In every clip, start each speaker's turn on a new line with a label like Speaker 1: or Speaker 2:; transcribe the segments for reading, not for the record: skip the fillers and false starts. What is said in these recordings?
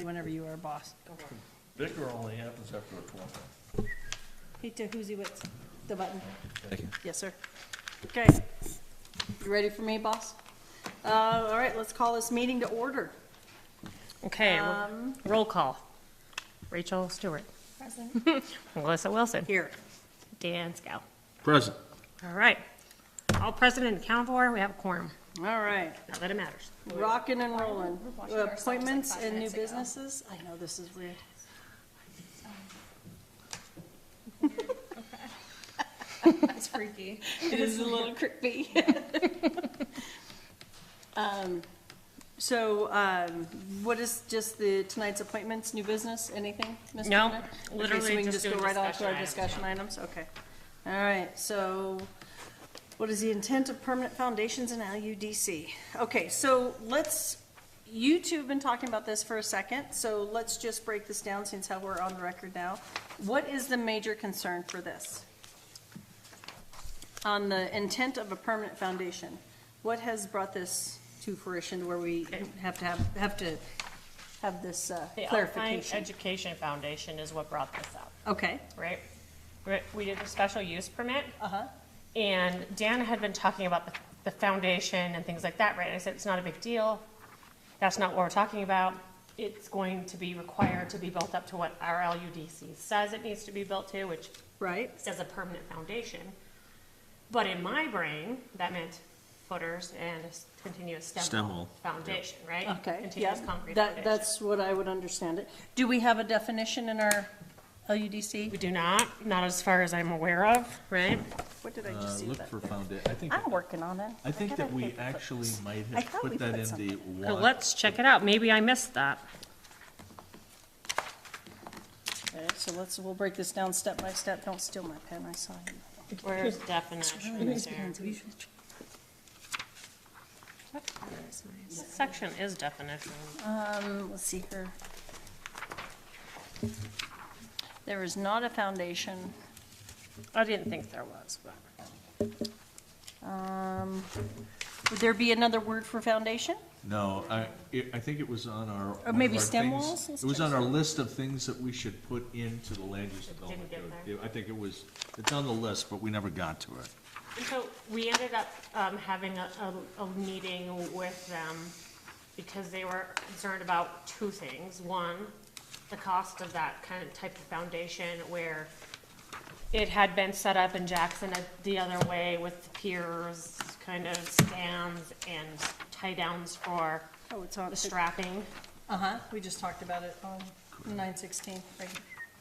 Speaker 1: Whenever you are boss.
Speaker 2: Bigger only happens after a 12.
Speaker 1: Hey, to who's the button.
Speaker 2: Thank you.
Speaker 1: Yes, sir. Okay. You ready for me, boss? All right, let's call this meeting to order.
Speaker 3: Okay, roll call. Rachel Stewart. Present. Melissa Wilson.
Speaker 1: Here.
Speaker 3: Dan Scow.
Speaker 2: Present.
Speaker 3: All right. All present and accounted for. We have a quorum.
Speaker 1: All right.
Speaker 3: Not that it matters.
Speaker 1: Rocking and rolling.
Speaker 4: watching ourselves
Speaker 1: Appointments
Speaker 4: like 5
Speaker 1: and new
Speaker 4: minutes ago.
Speaker 1: businesses. I know this is weird.
Speaker 4: It's freaky.
Speaker 1: It is a little creepy. What is just tonight's appointments, new business, anything, Mr.
Speaker 3: No,
Speaker 1: Bennett?
Speaker 3: literally
Speaker 1: Okay, so we can
Speaker 3: just
Speaker 1: just go
Speaker 3: doing
Speaker 1: right on to our
Speaker 3: discussion items,
Speaker 1: discussion items? Okay. All right, so what is the intent of permanent foundations in LUDC? Okay, so you two have been talking about this for a second, so let's just break this down since how we're on the record now. What is the major concern for this? On the intent of a permanent foundation, what has brought this to fruition where we have to have this
Speaker 3: The Alpine
Speaker 1: clarification?
Speaker 3: Education Foundation is what brought this up,
Speaker 1: Okay,
Speaker 3: right? We did a special use permit,
Speaker 1: uh-huh,
Speaker 3: and Dan had been talking about the foundation and things like that, right? And I said, it's not a big deal. That's not what we're talking about. It's going to be required to be built up to what our LUDC says it needs to be built to, which
Speaker 1: right,
Speaker 3: says a permanent foundation. But in my brain, that meant footers and a continuous stem wall foundation, right?
Speaker 1: okay, yeah,
Speaker 3: Continuous concrete foundation.
Speaker 1: that's what I would understand it. Do we have a definition in our LUDC?
Speaker 3: We do not as far as I'm aware of, right?
Speaker 1: What did I just see
Speaker 2: Look
Speaker 1: that?
Speaker 2: for foundation.
Speaker 1: I'm working on it.
Speaker 2: I think that we
Speaker 1: gotta put-
Speaker 2: actually might
Speaker 1: I
Speaker 2: have
Speaker 1: thought we
Speaker 2: put that
Speaker 1: put
Speaker 2: in
Speaker 1: something.
Speaker 2: the
Speaker 3: So
Speaker 2: one.
Speaker 3: let's check it out. Maybe I missed that.
Speaker 1: Okay, so we'll break this down step by step. Don't steal my pen, I saw it.
Speaker 3: Where's definition there? Section is definition.
Speaker 1: Let's see here. There is not a foundation.
Speaker 3: I didn't think there was, but.
Speaker 1: Would there be another word for foundation?
Speaker 2: No, I think it was on our. one
Speaker 1: maybe
Speaker 2: of our
Speaker 1: stem
Speaker 2: things-
Speaker 1: walls? Let's
Speaker 2: It was
Speaker 1: check
Speaker 2: on our list of things that we should put into the land use development
Speaker 3: didn't
Speaker 2: code.
Speaker 3: get
Speaker 2: I think it's on the list, but we never got to it.
Speaker 3: And so we ended up having a meeting with them because they were concerned about two things. One, the cost of that kind of type of foundation where it had been set up in Jackson the other way with the piers, kind of stands and tie downs for
Speaker 1: Oh, it's on.
Speaker 3: the strapping.
Speaker 1: Uh-huh, we just talked about it on 9/16, right?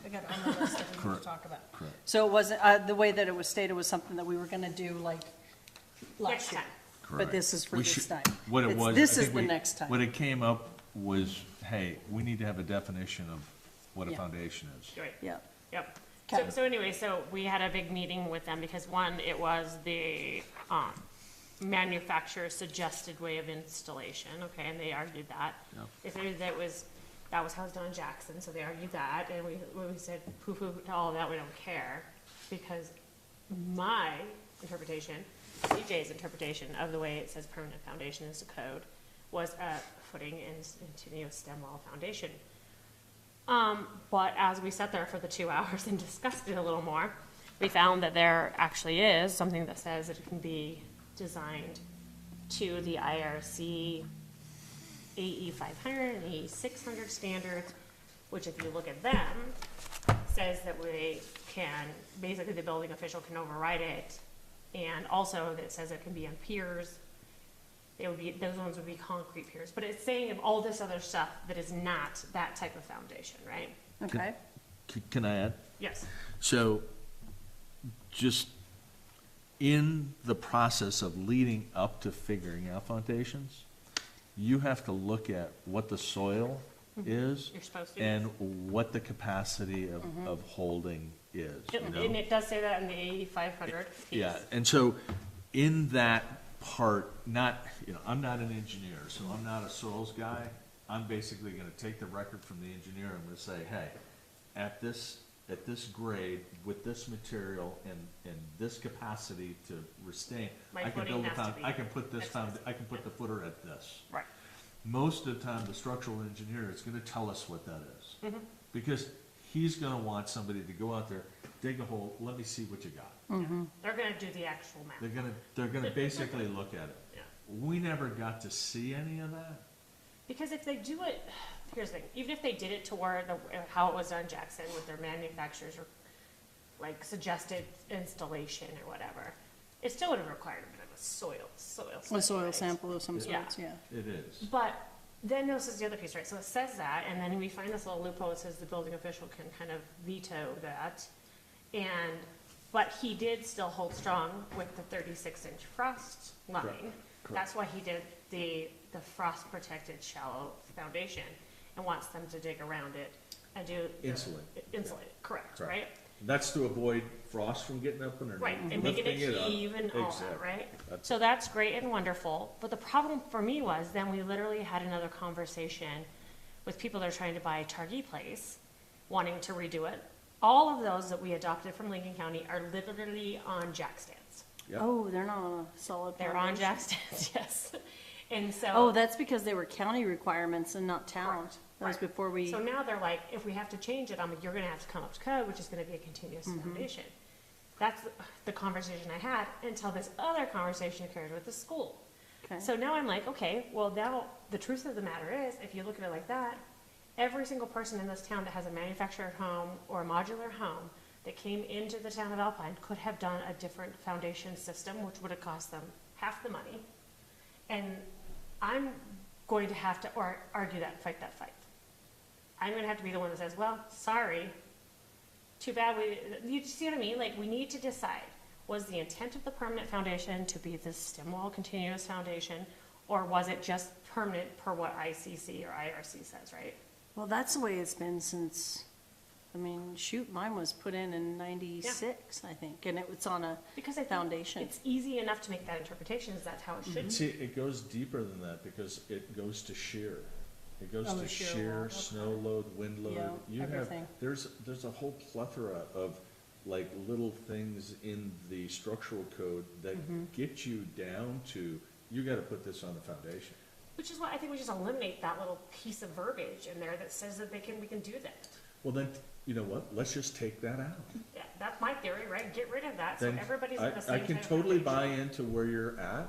Speaker 1: I got it on the list that we need to
Speaker 2: Correct.
Speaker 1: talk about.
Speaker 2: Correct.
Speaker 1: So it wasn't, the way that it was stated was something that we were gonna do like
Speaker 3: Next
Speaker 1: last year.
Speaker 3: time.
Speaker 1: But this is for
Speaker 2: We
Speaker 1: this
Speaker 2: should-
Speaker 1: time.
Speaker 2: What it
Speaker 1: It's-
Speaker 2: was.
Speaker 1: This
Speaker 2: I
Speaker 1: is
Speaker 2: think
Speaker 1: the
Speaker 2: we-
Speaker 1: next time.
Speaker 2: What it came up was, hey, we need to have a definition of what a
Speaker 1: Yeah.
Speaker 2: foundation is.
Speaker 3: Right.
Speaker 1: Yeah,
Speaker 3: Yep.
Speaker 1: Okay.
Speaker 3: So anyway, so we had a big meeting with them because one, it was the manufacturer's suggested way of installation, okay, and they argued that.
Speaker 2: Yep.
Speaker 3: They said that was how it was done in Jackson, so they argued that, and we said poo-poo to all of that, we don't care, because my interpretation, CJ's interpretation of the way it says permanent foundation is the code, was a footing and continuous stem wall foundation. But as we sat there for the 2 hours and discussed it a little more, we found that there actually is something that says it can be designed to the IRC AE 500 and AE 600 standards, which if you look at them, says that we can, basically the building official can override it. And also that says it can be on piers. Those ones would be concrete piers, but it's saying all this other stuff that is not that type of foundation, right?
Speaker 1: okay.
Speaker 2: Can I add?
Speaker 3: Yes.
Speaker 2: So, just in the process of leading up to figuring out foundations, you have to look at what the soil is
Speaker 3: You're supposed to.
Speaker 2: and what the capacity of holding is, you know?
Speaker 3: And it does say that in the AE 500 piece.
Speaker 2: Yeah, and so in that part, I'm not an engineer, so I'm not a soils guy. I'm basically gonna take the record from the engineer, I'm gonna say, hey, at this grade, with this material and this capacity to retain,
Speaker 3: My
Speaker 2: I can
Speaker 3: footing
Speaker 2: build
Speaker 3: has to be
Speaker 2: I can put this
Speaker 3: X,
Speaker 2: I can put the footer at this.
Speaker 3: Right.
Speaker 2: most of the time, the structural engineer is gonna tell us what that is.
Speaker 3: Mm-hmm.
Speaker 2: Because he's gonna want somebody to go out there, dig a hole, let me see what you got.
Speaker 3: They're gonna do the actual math.
Speaker 2: They're gonna basically look at it.
Speaker 3: Yeah.
Speaker 2: We never got to see any of that.
Speaker 3: Because if they do it, here's the thing, even if they did it to where how it was done in Jackson with their manufacturers or like suggested installation or whatever, it still would have required a bit of a soil
Speaker 1: A soil
Speaker 3: right?
Speaker 1: sample of some
Speaker 3: Yeah.
Speaker 1: sorts, yeah.
Speaker 2: It is.
Speaker 3: But then this is the other piece, right? So it says that, and then we find this little loophole that says the building official can kind of veto that. But he did still hold strong with the 36-inch frost line.
Speaker 2: Correct.
Speaker 3: That's why he did the frost-protected shallow foundation and wants them to dig around it and do.
Speaker 2: Insulate.
Speaker 3: Insulate, correct,
Speaker 2: Correct.
Speaker 3: right?
Speaker 2: That's to avoid frost from getting up underneath.
Speaker 3: Right, and making it
Speaker 2: lifting up.
Speaker 3: heave and all that,
Speaker 2: Exactly.
Speaker 3: right?
Speaker 2: That's-
Speaker 3: So that's great and wonderful, but the problem for me was, then we literally had another conversation with people that are trying to buy Targhee Place, wanting to redo it. All of those that we adopted from Lincoln County are literally on jack stands.
Speaker 2: Yep.
Speaker 1: Oh, they're not on a solid
Speaker 3: They're on
Speaker 1: foundation.
Speaker 3: jack stands, yes. And so.
Speaker 1: Oh, that's because they were county requirements and not town.
Speaker 3: Correct,
Speaker 1: That was
Speaker 3: right.
Speaker 1: before we,
Speaker 3: So now they're like, if we have to change it, you're gonna have to come up to code, which is gonna be a continuous
Speaker 1: Mm-hmm.
Speaker 3: foundation. That's the conversation I had until this other conversation occurred with the school.
Speaker 1: okay.
Speaker 3: So now I'm like, okay, well now, the truth of the matter is, if you look at it like that, every single person in this town that has a manufactured home or a modular home that came into the town of Alpine could have done a different foundation system, which would have cost them half the money. And I'm going to have to argue that and fight that fight. I'm gonna have to be the one that says, well, sorry, too bad you see what I mean? Like, we need to decide, was the intent of the permanent foundation to be this stem wall continuous foundation, or was it just permanent per what ICC or IRC says, right?
Speaker 1: Well, that's the way it's been since, I mean, shoot, mine was put in 96, I think, and it was on a
Speaker 3: Because I think
Speaker 1: foundation.
Speaker 3: it's easy enough to make that interpretation, is that's how it should be.
Speaker 2: See, it goes deeper than that because it goes to shear. It goes
Speaker 1: Oh,
Speaker 2: to
Speaker 1: the shear
Speaker 2: shear,
Speaker 1: wall, okay.
Speaker 2: snow load, wind load.
Speaker 1: Yeah,
Speaker 2: You have,
Speaker 1: everything.
Speaker 2: there's a whole plethora of like little things in the structural code that
Speaker 1: Mm-hmm.
Speaker 2: get you down to, you gotta put this on the foundation.
Speaker 3: Which is why I think we just eliminate that little piece of verbiage in there that says that we can do that.
Speaker 2: Well, then, you know what? Let's just take that out.
Speaker 3: Yeah, that's my theory, right? Get rid of that, so
Speaker 2: Then
Speaker 3: everybody's in the
Speaker 2: I
Speaker 3: same
Speaker 2: can
Speaker 3: type of
Speaker 2: totally buy
Speaker 3: foundation.
Speaker 2: into where you're at.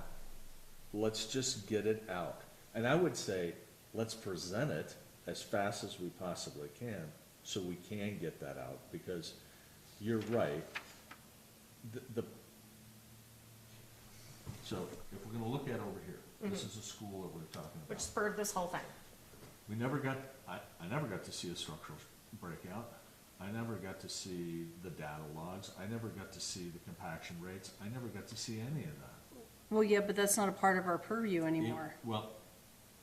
Speaker 2: Let's just get it out. And I would say, let's present it as fast as we possibly can, so we can get that out, because you're right. So if we're gonna look at over here, this is a school that we're talking
Speaker 3: Which
Speaker 2: about.
Speaker 3: spurred this whole thing.
Speaker 2: We never got, I never got to see a structural breakout. I never got to see the data logs. I never got to see the compaction rates. I never got to see any of that.
Speaker 1: Well, yeah, but that's not a part of our purview anymore.
Speaker 2: Well,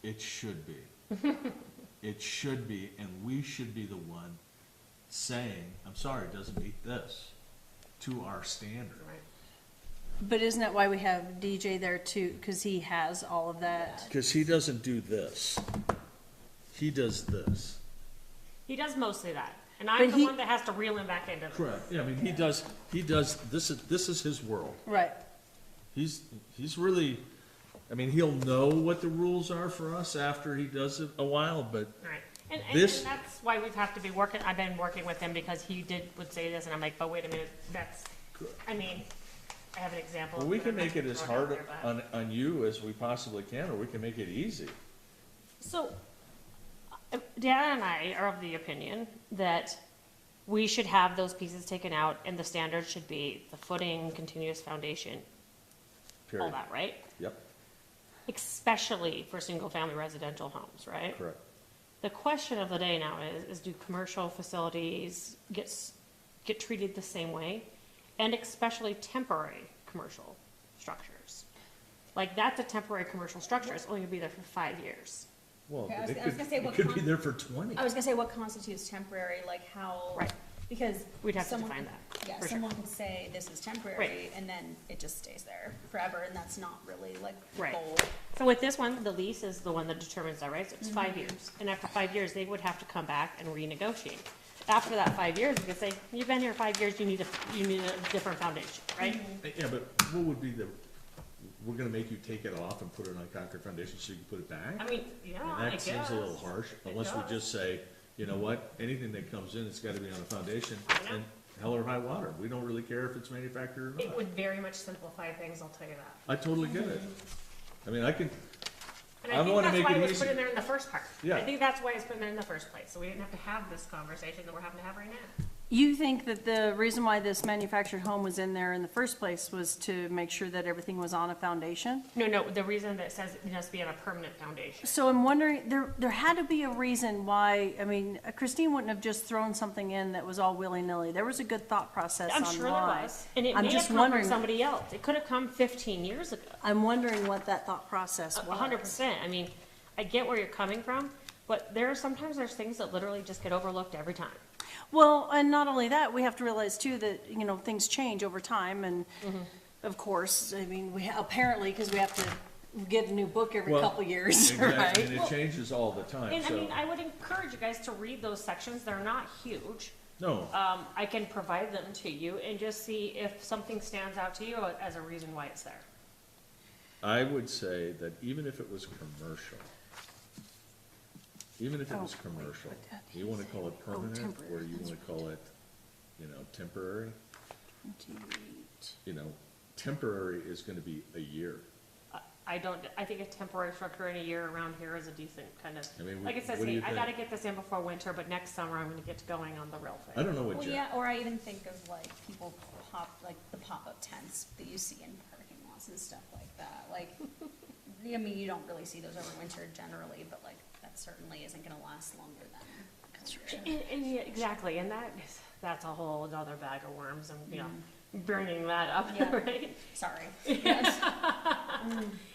Speaker 2: it should be. It should be, and we should be the one saying, I'm sorry, it doesn't meet this, to our standard.
Speaker 3: Right.
Speaker 1: But isn't that why we have DJ there too? Because he has all of that.
Speaker 2: Because he doesn't do this. He does this.
Speaker 3: He does mostly that, and I'm
Speaker 1: But
Speaker 3: the
Speaker 1: he-
Speaker 3: one that has to reel him back into it.
Speaker 2: Correct. Yeah, I mean, he does, this is his world.
Speaker 1: Right.
Speaker 2: He's really, I mean, he'll know what the rules are for us after he does it a while, but
Speaker 3: Right, and
Speaker 2: This-
Speaker 3: that's why we've have to be working, I've been working with him because he would say this, and I'm like, but wait a minute, I mean, I have an example.
Speaker 2: well, we
Speaker 3: that
Speaker 2: can
Speaker 3: I'm not
Speaker 2: make it
Speaker 3: gonna
Speaker 2: as
Speaker 3: throw out
Speaker 2: hard
Speaker 3: there, but-
Speaker 2: on you as we possibly can, or we can make it easy.
Speaker 3: So, Dan and I are of the opinion that we should have those pieces taken out, and the standard should be the footing, continuous foundation, all
Speaker 2: Period.
Speaker 3: that, right?
Speaker 2: Yep,
Speaker 3: Especially for single-family residential homes, right?
Speaker 2: correct.
Speaker 3: The question of the day now is do commercial facilities get treated the same way? And especially temporary commercial structures. Like, that's a temporary commercial structure, it's only gonna be there for 5 years.
Speaker 2: Well,
Speaker 4: Okay, I
Speaker 2: but
Speaker 4: was-
Speaker 2: it
Speaker 4: I was
Speaker 2: could,
Speaker 4: gonna say,
Speaker 2: it
Speaker 4: what
Speaker 2: could be
Speaker 4: con-
Speaker 2: there for 20.
Speaker 4: I was gonna say, what constitutes temporary, like how?
Speaker 3: Right.
Speaker 4: Because.
Speaker 3: We'd have to
Speaker 4: someone
Speaker 3: define
Speaker 4: could-
Speaker 3: that,
Speaker 4: Yeah,
Speaker 3: for sure.
Speaker 4: someone could say this is temporary,
Speaker 3: Right.
Speaker 4: and then it just stays there forever, and that's not really like
Speaker 3: Right.
Speaker 4: goal.
Speaker 3: So with this one, the lease is the one that determines that, right? So it's
Speaker 4: Mm-hmm.
Speaker 3: 5 years. And after 5 years, they would have to come back and renegotiate. After that 5 years, you could say, you've been here 5 years, you need a different foundation, right?
Speaker 4: Mm-hmm.
Speaker 2: Yeah, but what would be we're gonna make you take it off and put it on concrete foundation so you can put it back?
Speaker 3: I mean, yeah,
Speaker 2: And
Speaker 3: I
Speaker 2: that
Speaker 3: guess.
Speaker 2: seems a little harsh,
Speaker 3: It
Speaker 2: unless we
Speaker 3: does.
Speaker 2: just say, you know what, anything that comes in, it's gotta be on a foundation,
Speaker 3: I know.
Speaker 2: and hell or high water, we don't really care if it's manufactured or
Speaker 3: It
Speaker 2: not.
Speaker 3: would very much simplify things, I'll tell you that.
Speaker 2: I totally get it. I mean, I can,
Speaker 3: And
Speaker 2: I
Speaker 3: I think
Speaker 2: wanna
Speaker 3: that's
Speaker 2: make
Speaker 3: why
Speaker 2: it
Speaker 3: it was
Speaker 2: easy.
Speaker 3: put in there in the first part.
Speaker 2: Yeah.
Speaker 3: I think that's why it's put in there in the first place, so we didn't have to have this conversation that we're having to have right now.
Speaker 1: You think that the reason why this manufactured home was in there in the first place was to make sure that everything was on a foundation?
Speaker 3: No, the reason that it says it has to be on a permanent foundation.
Speaker 1: So I'm wondering, there had to be a reason why, I mean, Christine wouldn't have just thrown something in that was all willy-nilly. There was a good thought process
Speaker 3: I'm
Speaker 1: on
Speaker 3: sure there
Speaker 1: why.
Speaker 3: was, and it
Speaker 1: I'm
Speaker 3: may have
Speaker 1: just
Speaker 3: come from
Speaker 1: wondering,
Speaker 3: somebody else. It could have come 15 years ago.
Speaker 1: I'm wondering what that thought process was.
Speaker 3: 100%. I mean, I get where you're coming from, but sometimes there's things that literally just get overlooked every time.
Speaker 1: Well, and not only that, we have to realize too that, you know, things change over time and of course, I mean, apparently, because we have to get a new book every
Speaker 2: Well,
Speaker 1: couple years,
Speaker 2: exactly,
Speaker 1: right?
Speaker 2: and it changes all the time,
Speaker 3: And I
Speaker 2: so,
Speaker 3: mean, I would encourage you guys to read those sections. They're not huge.
Speaker 2: no,
Speaker 3: I can provide them to you and just see if something stands out to you as a reason why it's there.
Speaker 2: I would say that even if it was commercial, even if it was
Speaker 1: Oh, wait,
Speaker 2: commercial,
Speaker 1: what did he
Speaker 2: you wanna
Speaker 1: say?
Speaker 2: call it
Speaker 1: Oh,
Speaker 2: permanent, or
Speaker 1: temporary,
Speaker 2: you
Speaker 1: that's
Speaker 2: wanna call it, you know, temporary,
Speaker 1: 28.
Speaker 2: you know, temporary is gonna be a year.
Speaker 3: I think a temporary structure in a year around here is a decent kind of,
Speaker 2: I mean,
Speaker 3: like it says,
Speaker 2: what do
Speaker 3: hey,
Speaker 2: you
Speaker 3: I gotta
Speaker 2: think?
Speaker 3: get this in before winter, but next summer I'm gonna get going on the real
Speaker 2: I
Speaker 3: thing.
Speaker 2: don't know what
Speaker 4: Well,
Speaker 2: Jeff,
Speaker 4: yeah, or I even think of like people like the pop-up tents that you see in parking lots and stuff like that. Like, I mean, you don't really see those over winter generally, but like, that certainly isn't gonna last longer than construction.
Speaker 3: And yeah, exactly, and that's a whole other bag of worms and, you know, burning that up,
Speaker 4: Yeah.
Speaker 3: right?
Speaker 4: Sorry.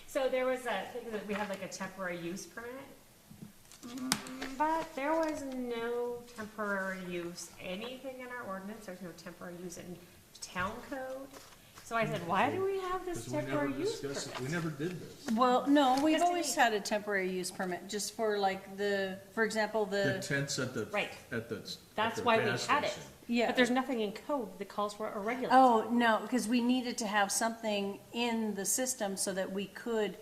Speaker 3: So there was a thing that we had like a temporary use permit, but there was no temporary use, anything in our ordinance, there's no temporary use in town code. So I said, why do we have this
Speaker 2: cause we never
Speaker 3: temporary use
Speaker 2: discussed it, we
Speaker 3: permit?
Speaker 2: never did this.
Speaker 1: Well, no, we've
Speaker 3: Because to
Speaker 1: always
Speaker 3: me-
Speaker 1: had a temporary use permit, just for like for example,
Speaker 2: The tents at the,
Speaker 3: Right.
Speaker 2: at the,
Speaker 3: That's
Speaker 2: at the
Speaker 3: why we
Speaker 2: gas
Speaker 3: had it.
Speaker 2: station.
Speaker 1: Yeah.
Speaker 3: But there's nothing in code that calls for a regulator.
Speaker 1: Oh, no, because we needed to have something in the system so that we could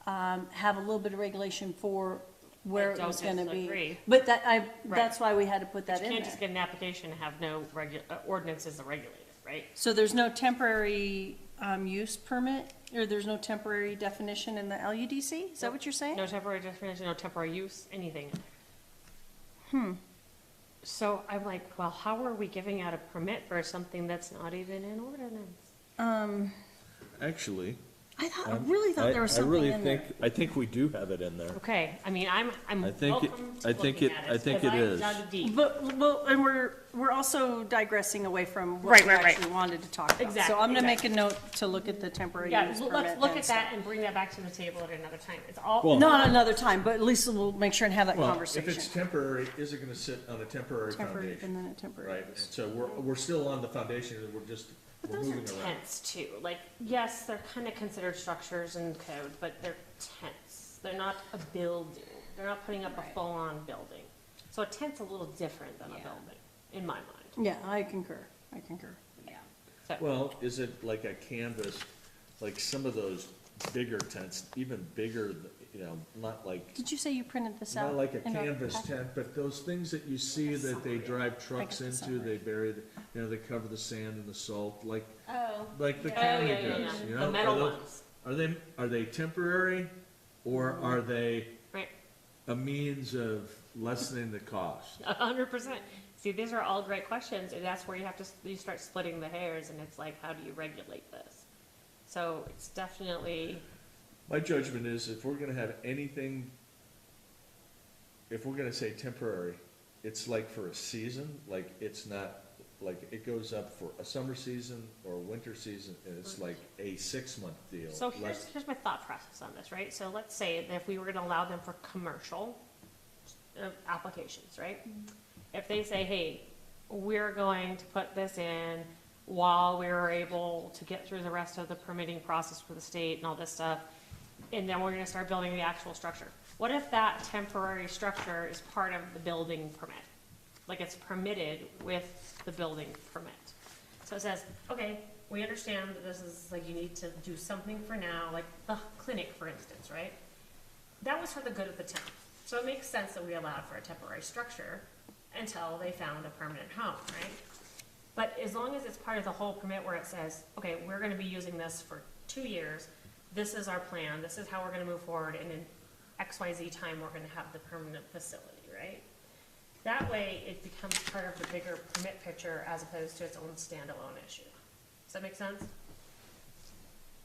Speaker 1: have a little bit of regulation for where
Speaker 3: I
Speaker 1: it
Speaker 3: don't
Speaker 1: was gonna be.
Speaker 3: disagree.
Speaker 1: But that's why we had to put
Speaker 3: But
Speaker 1: that
Speaker 3: you
Speaker 1: in
Speaker 3: can't just
Speaker 1: there.
Speaker 3: get an application and have no ordinance as a regulator, right?
Speaker 1: So there's no temporary use permit, or there's no temporary definition in the LUDC? Is that what you're saying?
Speaker 3: No temporary definition, no temporary use, anything. So I'm like, well, how are we giving out a permit for something that's not even in ordinance?
Speaker 2: Actually,
Speaker 1: I really thought there was something in there.
Speaker 2: I think we do have it in there.
Speaker 3: Okay, I mean, I'm
Speaker 2: I think it-
Speaker 3: welcome
Speaker 2: I
Speaker 3: to
Speaker 2: think
Speaker 3: looking
Speaker 2: it-
Speaker 3: at
Speaker 2: I
Speaker 3: it,
Speaker 2: think
Speaker 3: because
Speaker 2: it
Speaker 3: I
Speaker 2: is.
Speaker 3: dug deep.
Speaker 1: But, well, and we're also digressing away from what
Speaker 3: Right,
Speaker 1: we
Speaker 3: right, right.
Speaker 1: actually wanted to talk about.
Speaker 3: Exactly,
Speaker 1: So I'm gonna make a
Speaker 3: exactly.
Speaker 1: note to look at the temporary
Speaker 3: Yeah,
Speaker 1: use
Speaker 3: let's
Speaker 1: permit
Speaker 3: look
Speaker 1: and
Speaker 3: at
Speaker 1: stuff.
Speaker 3: that and bring that back to the table at another time. It's all,
Speaker 2: Well-
Speaker 1: Not another time, but at least we'll make sure and have that
Speaker 2: Well, if it's
Speaker 1: conversation.
Speaker 2: temporary, is it gonna sit on a temporary
Speaker 1: Temporary,
Speaker 2: foundation?
Speaker 1: and then a temporary.
Speaker 2: Right, and so we're still on the foundation, and we're
Speaker 3: but
Speaker 2: we're
Speaker 3: those are
Speaker 2: moving around.
Speaker 3: tents too. Like, yes, they're kind of considered structures in code, but they're tents. They're not a building. They're not putting up a
Speaker 4: Right.
Speaker 3: full-on building. So a tent's a little different than a
Speaker 4: Yeah.
Speaker 3: building, in my mind.
Speaker 1: Yeah, I concur.
Speaker 4: Yeah.
Speaker 3: So,
Speaker 2: Well, is it like a canvas, like some of those bigger tents, even bigger, you know, not like,
Speaker 1: Did you say you printed this out?
Speaker 2: not like a
Speaker 1: in our
Speaker 2: canvas
Speaker 1: packet?
Speaker 2: tent, but those things that you see that they drive trucks
Speaker 1: the
Speaker 2: into,
Speaker 1: summary.
Speaker 2: they bury, you know, they cover the sand and the salt, like
Speaker 4: Oh.
Speaker 2: the
Speaker 3: oh,
Speaker 2: county
Speaker 3: yeah, yeah,
Speaker 2: does,
Speaker 3: yeah.
Speaker 2: you know?
Speaker 3: The metal
Speaker 2: Are those-
Speaker 3: ones,
Speaker 2: Are they temporary, or are they
Speaker 3: right?
Speaker 2: a means of lessening the cost?
Speaker 3: 100%. See, these are all great questions, and that's where you start splitting the hairs, and it's like, how do you regulate this? So it's definitely,
Speaker 2: My judgment is if we're gonna have anything, if we're gonna say temporary, it's like for a season, like it's not, like it goes up for a summer season or a winter season, and it's like a 6-month deal.
Speaker 3: so
Speaker 2: less-
Speaker 3: here's my thought process on this, right? So let's say that if we were gonna allow them for commercial applications, right? If they say, hey, we're going to put this in while we're able to get through the rest of the permitting process for the state and all this stuff, and then we're gonna start building the actual structure. What if that temporary structure is part of the building permit? Like it's permitted with the building permit. So it says, okay, we understand that this is, like, you need to do something for now, like the clinic, for instance, right? That was for the good of the town. So it makes sense that we allowed for a temporary structure until they found a permanent home, right? But as long as it's part of the whole permit where it says, okay, we're gonna be using this for 2 years, this is our plan, this is how we're gonna move forward, and in XYZ time, we're gonna have the permanent facility, right? That way, it becomes part of the bigger permit picture as opposed to its own standalone issue. Does that make sense?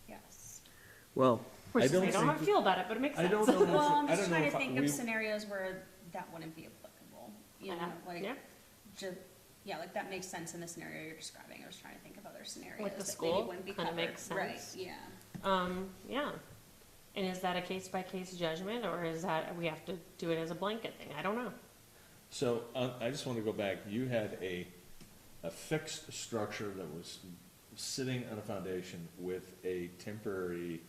Speaker 4: Yes.
Speaker 2: Well, I
Speaker 3: I
Speaker 2: don't
Speaker 3: don't know how I
Speaker 2: think,
Speaker 3: feel about it, but it makes
Speaker 2: I
Speaker 3: sense.
Speaker 2: don't know.
Speaker 4: Well, I'm
Speaker 2: I
Speaker 4: just
Speaker 2: don't know
Speaker 4: trying
Speaker 2: if
Speaker 4: to think
Speaker 2: we-
Speaker 4: of scenarios where that wouldn't be applicable, you know, like,
Speaker 3: Yeah.
Speaker 4: yeah, like that makes sense in the scenario you're describing. I was trying to think of other scenarios
Speaker 3: the
Speaker 4: that
Speaker 3: school
Speaker 4: maybe wouldn't be
Speaker 3: kinda
Speaker 4: covered.
Speaker 3: makes
Speaker 4: Right,
Speaker 3: sense.
Speaker 4: yeah.
Speaker 3: Yeah. And is that a case-by-case judgment, or is that, we have to do it as a blanket thing? I don't know.
Speaker 2: So, I just wanna go back, you had a fixed structure that was sitting on a foundation with a temporary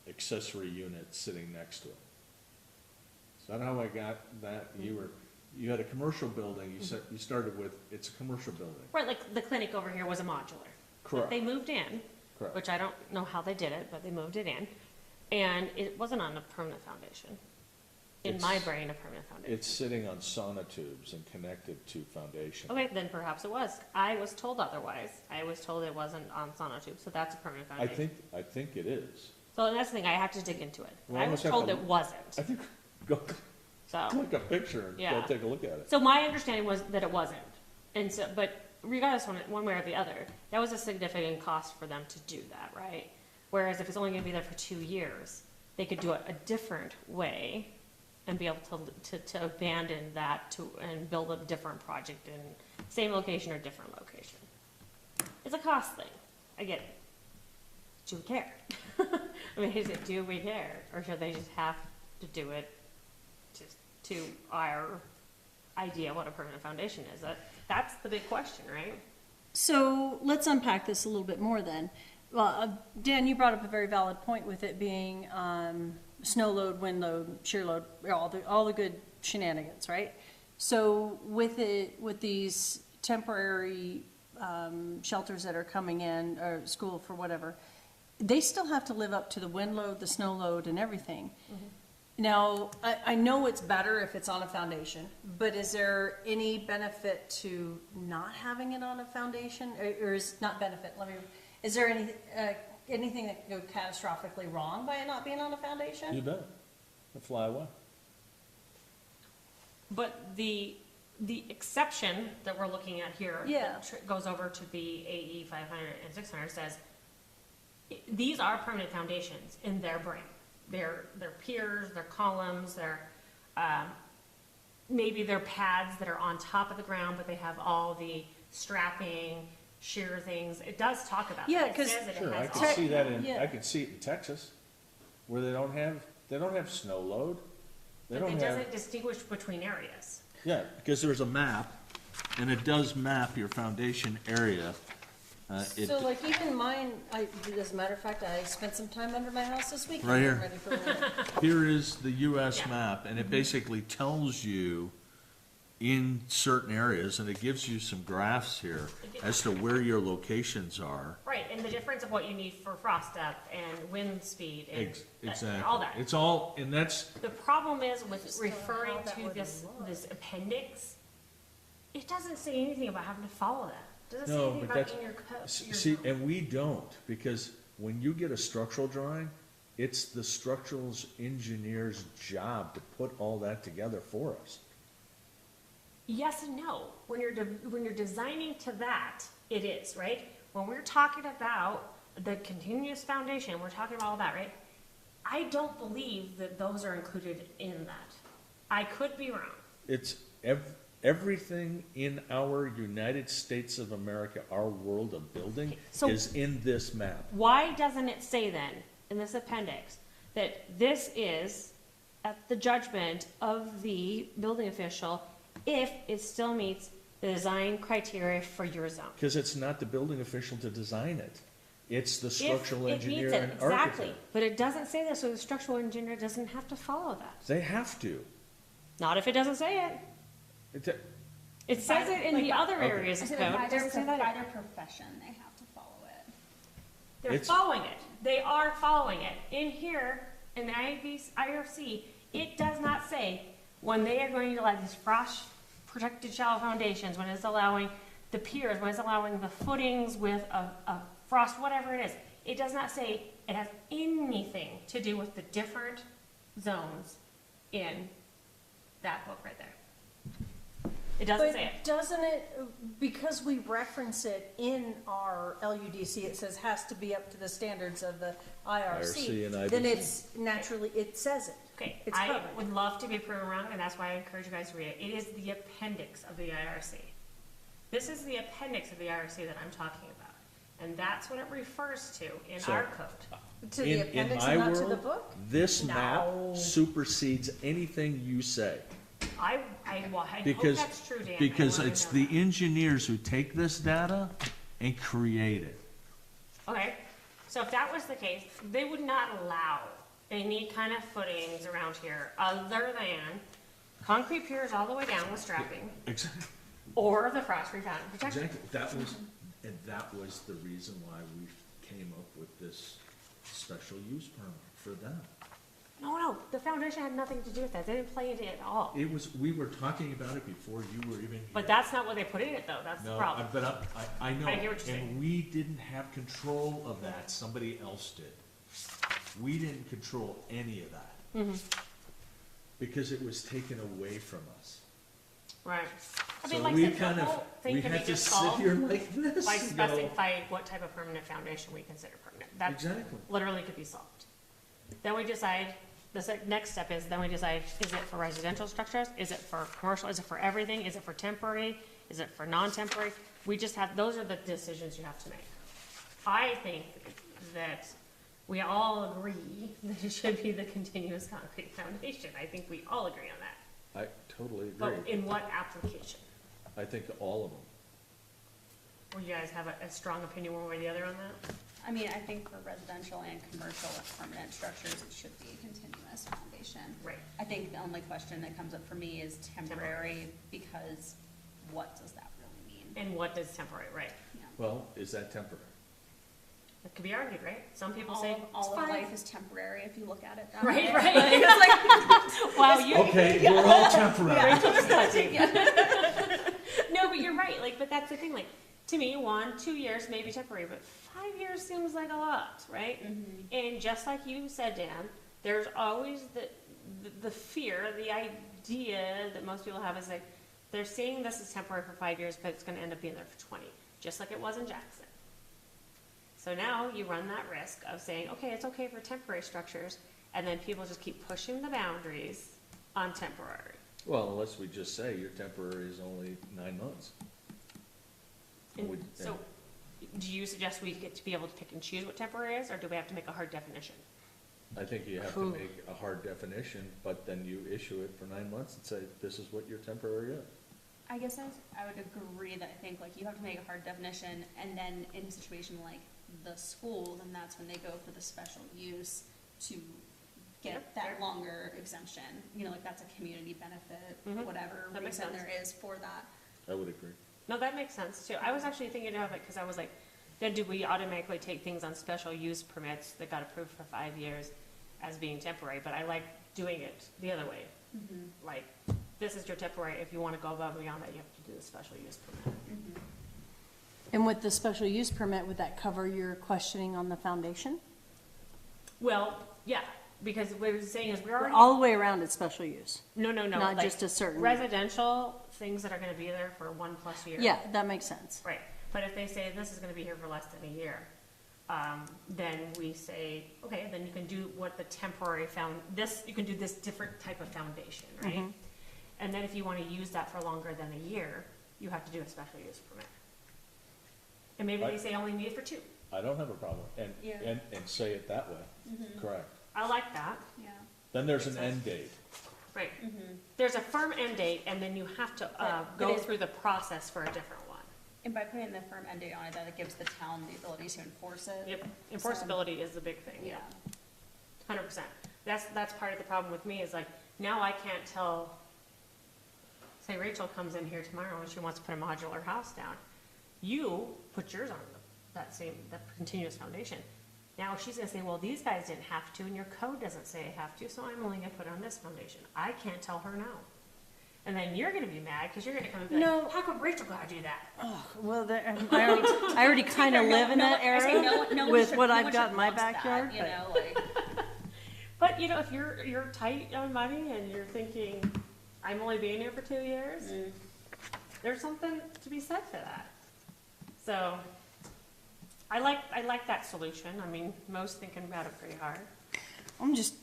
Speaker 2: accessory unit sitting next to it. Is that how I got that? You had a commercial building, you said, you started with, it's a commercial building.
Speaker 3: Right, like the clinic over here was a modular.
Speaker 2: Correct.
Speaker 3: They moved in,
Speaker 2: Correct.
Speaker 3: which I don't know how they did it, but they moved it in. And it wasn't on a permanent foundation. In my
Speaker 2: It's-
Speaker 3: brain, a permanent foundation.
Speaker 2: It's sitting on sonotubes and connected to foundation.
Speaker 3: Okay, then perhaps it was. I was told otherwise. I was told it wasn't on sonotube, so that's a permanent
Speaker 2: I
Speaker 3: foundation.
Speaker 2: think it is.
Speaker 3: So that's the thing, I have to dig into it.
Speaker 2: Well,
Speaker 3: I was
Speaker 2: let's have
Speaker 3: told
Speaker 2: to-
Speaker 3: it wasn't,
Speaker 2: I think, go
Speaker 3: so.
Speaker 2: click a picture and go
Speaker 3: Yeah.
Speaker 2: take a look at it.
Speaker 3: So my understanding was that it wasn't. And so, but regardless, one way or the other, that was a significant cost for them to do that, right? Whereas if it's only gonna be there for 2 years, they could do it a different way and be able to abandon that and build a different project in same location or different location. It's a cost thing. I get it. Do we care? I mean, is it, do we care? Or should they just have to do it just to our idea what a permanent foundation is? That's the big question, right?
Speaker 1: So let's unpack this a little bit more then. Well, Dan, you brought up a very valid point with it being snow load, wind load, shear load, all the good shenanigans, right? So with these temporary shelters that are coming in, or school for whatever, they still have to live up to the wind load, the snow load, and everything. Now, I know it's better if it's on a foundation, but is there any benefit to not having it on a foundation? Or is not benefit, is there anything that could go catastrophically wrong by it not being on a foundation?
Speaker 2: You bet. It'll fly away.
Speaker 3: But the exception that we're looking at here,
Speaker 1: Yeah.
Speaker 3: that goes over to the AE 500 and 600 says, these are permanent foundations in their brain. They're piers, they're columns, they're, maybe they're pads that are on top of the ground, but they have all the strapping, shear things. It does talk about
Speaker 1: Yeah,
Speaker 3: that. It
Speaker 1: 'cause-
Speaker 3: says that it
Speaker 2: Sure, I
Speaker 3: has
Speaker 2: could
Speaker 3: all-
Speaker 2: see that
Speaker 1: Yeah.
Speaker 2: I could see it in Texas, where they don't have snow load. They
Speaker 3: But
Speaker 2: don't
Speaker 3: it
Speaker 2: have,
Speaker 3: doesn't distinguish between areas.
Speaker 2: yeah, because there's a map, and it does map your foundation area.
Speaker 1: So like even mine, as a matter of fact, I spent some time under my house this weekend.
Speaker 2: Right here.
Speaker 1: getting ready for winter.
Speaker 2: Here is the US
Speaker 3: Yeah.
Speaker 2: map, and it basically tells you in certain areas, and it gives you some graphs here as to where your locations are.
Speaker 3: Right, and the difference of what you need for frost depth and wind speed and
Speaker 2: Exactly.
Speaker 3: all that.
Speaker 2: It's all, and that's,
Speaker 3: The problem is with
Speaker 1: just don't know
Speaker 3: referring
Speaker 1: how that
Speaker 3: to
Speaker 1: would
Speaker 3: this
Speaker 1: look.
Speaker 3: appendix, it doesn't say anything about having to follow that. It doesn't say
Speaker 2: No,
Speaker 3: anything
Speaker 2: but
Speaker 3: about
Speaker 2: that's-
Speaker 3: in your code.
Speaker 2: see, and we don't, because when you get a structural drawing, it's the structural engineer's job to put all that together for us.
Speaker 3: Yes and no. When you're designing to that, it is, right? When we're talking about the continuous foundation, we're talking about all that, right? I don't believe that those are included in that. I could be wrong.
Speaker 2: It's everything in our United States of America, our world of building,
Speaker 3: So-
Speaker 2: is in this map.
Speaker 3: Why doesn't it say then, in this appendix, that this is at the judgment of the building official if it still meets the design criteria for your zone?
Speaker 2: Because it's not the building official to design it. It's the
Speaker 3: If
Speaker 2: structural
Speaker 3: it meets
Speaker 2: engineer
Speaker 3: it,
Speaker 2: and
Speaker 3: exactly.
Speaker 2: architect.
Speaker 3: But it doesn't say that, so the structural engineer doesn't have to follow that.
Speaker 2: They have to.
Speaker 3: Not if it doesn't say it.
Speaker 2: It's a-
Speaker 3: It says it in the other areas
Speaker 4: I
Speaker 3: of
Speaker 4: said
Speaker 3: code.
Speaker 4: by
Speaker 3: It
Speaker 4: their,
Speaker 3: doesn't say
Speaker 4: by
Speaker 3: that.
Speaker 4: their profession, they have to follow it.
Speaker 3: They're
Speaker 2: It's-
Speaker 3: following it. They are following it. In here, in the IRC, it does not say when they are going to allow these frost-protected shallow foundations, when it's allowing the piers, when it's allowing the footings with a frost, whatever it is. It does not say it has anything to do with the different zones in that book right there. It doesn't say it.
Speaker 1: But doesn't it, because we reference it in our LUDC, it says has to be up to the standards of the
Speaker 2: IRC and
Speaker 1: IRC, then
Speaker 2: IBC.
Speaker 1: it's naturally, it says it.
Speaker 3: Okay,
Speaker 1: It's
Speaker 3: I
Speaker 1: covered.
Speaker 3: would love to be proven wrong, and that's why I encourage you guys to read it. It is the appendix of the IRC. This is the appendix of the IRC that I'm talking about, and that's what it refers to in
Speaker 2: So-
Speaker 3: our code.
Speaker 1: To the
Speaker 2: In
Speaker 1: appendix
Speaker 2: my
Speaker 1: and not to the
Speaker 2: world,
Speaker 1: book?
Speaker 2: this
Speaker 1: No.
Speaker 2: map supersedes anything you say.
Speaker 3: Well, I hope
Speaker 2: Because,
Speaker 3: that's true, Dan. I
Speaker 2: because
Speaker 3: wanna
Speaker 2: it's
Speaker 3: know
Speaker 2: the
Speaker 3: that.
Speaker 2: engineers who take this data and create it.
Speaker 3: Okay, so if that was the case, they would not allow any kind of footings around here other than concrete piers all the way down with strapping,
Speaker 2: Exactly.
Speaker 3: or the frost-free fountain protection.
Speaker 2: Exactly, that was the reason why we came up with this special use permit for them.
Speaker 3: No, the foundation had nothing to do with that. They didn't play into it at all.
Speaker 2: It was, we were talking about it before you were even here.
Speaker 3: But that's not what they put in it, though. That's the
Speaker 2: No,
Speaker 3: problem.
Speaker 2: but I know,
Speaker 3: I hear what you're saying.
Speaker 2: and we didn't have control of that, somebody else did. We didn't control any of that.
Speaker 3: Mm-hmm.
Speaker 2: Because it was taken away from us.
Speaker 3: Right. I mean,
Speaker 2: So
Speaker 3: like I
Speaker 2: we
Speaker 3: said, the
Speaker 2: kind
Speaker 3: whole
Speaker 2: of,
Speaker 3: thing
Speaker 2: we
Speaker 3: can be
Speaker 2: had to
Speaker 3: just
Speaker 2: sit
Speaker 3: solved
Speaker 2: here like this.
Speaker 3: by
Speaker 2: go,
Speaker 3: specifying what type of permanent foundation we consider permanent. That
Speaker 2: Exactly.
Speaker 3: literally could be solved. Then we decide, next step is, then we decide, is it for residential structures? Is it for commercial? Is it for everything? Is it for temporary? Is it for non-temporary? We just have, those are the decisions you have to make. I think that we all agree that it should be the continuous concrete foundation. I think we all agree on that.
Speaker 2: I totally
Speaker 3: But
Speaker 2: agree.
Speaker 3: in what application?
Speaker 2: I think all of them.
Speaker 3: Will you guys have a strong opinion one way or the other on that?
Speaker 4: I mean, I think for residential and commercial permanent structures, it should be a continuous foundation.
Speaker 3: Right.
Speaker 4: I think the only question that comes up for me is temporary, because what does that really mean?
Speaker 3: And what does temporary, right?
Speaker 4: You know,
Speaker 2: Well, is that temporary?
Speaker 3: It could be argued, right? Some people
Speaker 4: all
Speaker 3: say
Speaker 4: of, all
Speaker 3: it's
Speaker 4: of
Speaker 3: fine.
Speaker 4: life is temporary if you look at it that
Speaker 3: Right,
Speaker 4: way.
Speaker 3: right.
Speaker 4: It's like,
Speaker 3: Well, you,
Speaker 2: Okay, we're all temporary.
Speaker 3: no, but you're right, like, but that's the thing, like, to me, 1, 2 years may be temporary, but 5 years seems like a lot, right? And just like you said, Dan, there's always the fear, the idea that most people have is like, they're saying this is temporary for 5 years, but it's gonna end up being there for 20, just like it was in Jackson. So now you run that risk of saying, okay, it's okay for temporary structures, and then people just keep pushing the boundaries on temporary.
Speaker 2: Well, unless we just say your temporary is only 9 months.
Speaker 3: And
Speaker 2: Would-
Speaker 3: so, do you suggest we get to be able to pick and choose what temporary is, or do we have to make a hard definition?
Speaker 2: I think you have to
Speaker 3: Ooh.
Speaker 2: make a hard definition, but then you issue it for 9 months and say, this is what your temporary is.
Speaker 4: I guess I would agree that I think like you have to make a hard definition, and then in a situation like the school, then that's when they go for the special use to get
Speaker 3: Yep,
Speaker 4: that
Speaker 3: fair.
Speaker 4: longer exemption. You know, like that's a community benefit,
Speaker 3: Mhm.
Speaker 4: whatever
Speaker 3: That makes
Speaker 4: reason
Speaker 3: sense.
Speaker 4: there is for that.
Speaker 2: I would agree.
Speaker 3: No, that makes sense too. I was actually thinking of it, because I was like, then do we automatically take things on special use permits that got approved for 5 years as being temporary? But I like doing it the other way. Like, this is your temporary, if you wanna go above and beyond that, you have to do the special use permit.
Speaker 1: And with the special use permit, would that cover your questioning on the foundation?
Speaker 3: Well, yeah, because what we're saying is we're already.
Speaker 1: All the way around it's special use?
Speaker 3: No,
Speaker 1: Not
Speaker 3: like,
Speaker 1: just a certain-
Speaker 3: residential things that are gonna be there for 1+ year.
Speaker 1: Yeah, that makes sense.
Speaker 3: Right, but if they say this is gonna be here for less than a year, then we say, okay, then you can do what the temporary you can do this different type of foundation, right? And then if you wanna use that for longer than a year, you have to do a special use permit. And maybe they say only need it for 2.
Speaker 2: I don't have a problem, and,
Speaker 4: Yeah.
Speaker 2: and say it that way, correct.
Speaker 3: I like that,
Speaker 4: Yeah.
Speaker 2: Then there's an end date.
Speaker 3: right. There's a firm end date, and then you have to,
Speaker 4: But
Speaker 3: go
Speaker 4: it-
Speaker 3: through the process for a different one.
Speaker 4: And by putting the firm end date on it, that it gives the town the ability to enforce it.
Speaker 3: Yep, enforceability is the big thing, yeah. 100%. That's part of the problem with me is like, now I can't tell say Rachel comes in here tomorrow and she wants to put a modular house down, you put yours on that continuous foundation. Now she's gonna say, well, these guys didn't have to, and your code doesn't say I have to, so I'm only gonna put it on this foundation. I can't tell her no. And then you're gonna be mad, cause you're gonna come and be
Speaker 1: No.
Speaker 3: like, how come Rachel gotta do that?
Speaker 1: Well, I already kind of live in that
Speaker 4: I say
Speaker 1: era
Speaker 4: no one
Speaker 1: with
Speaker 4: should-
Speaker 1: what
Speaker 4: no
Speaker 1: I've
Speaker 4: one
Speaker 1: got
Speaker 4: should
Speaker 1: in my
Speaker 4: want that,
Speaker 1: backyard.
Speaker 4: You
Speaker 1: but-
Speaker 4: know, like,
Speaker 3: But, you know, if you're tight on money and you're thinking, I'm only being here for 2 years, there's something to be said for that. So, I like that solution. I mean, most thinking about it pretty hard.
Speaker 1: I'm just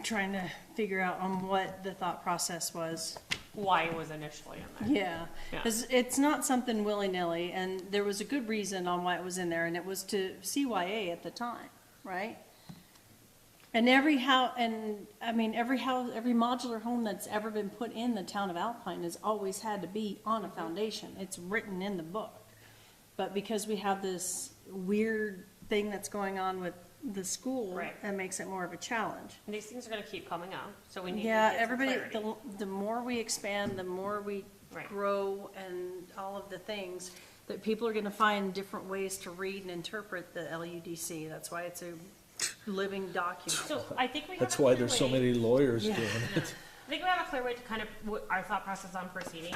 Speaker 1: trying to figure out on what the thought process was.
Speaker 3: Why it was initially in there.
Speaker 1: Yeah,
Speaker 3: Yeah.
Speaker 1: because it's not something willy-nilly, and there was a good reason on why it was in there, and it was to CYA at the time, right? And every modular home that's ever been put in the town of Alpine has always had to be on a foundation. It's written in the book. But because we have this weird thing that's going on with the school,
Speaker 3: Right.
Speaker 1: that makes it more of a challenge.
Speaker 3: And these things are gonna keep coming up, so we need to
Speaker 1: Yeah,
Speaker 3: get some
Speaker 1: everybody,
Speaker 3: clarity.
Speaker 1: the more we expand, the more we
Speaker 3: Right.
Speaker 1: grow and all of the things, that people are gonna find different ways to read and interpret the LUDC. That's why it's a living document.
Speaker 3: So I think we have
Speaker 2: That's
Speaker 3: a
Speaker 2: why
Speaker 3: clear
Speaker 2: there's so
Speaker 3: way-
Speaker 2: many lawyers
Speaker 1: Yeah.
Speaker 2: doing it.
Speaker 3: I think we have a clear way to kind of our thought process on proceeding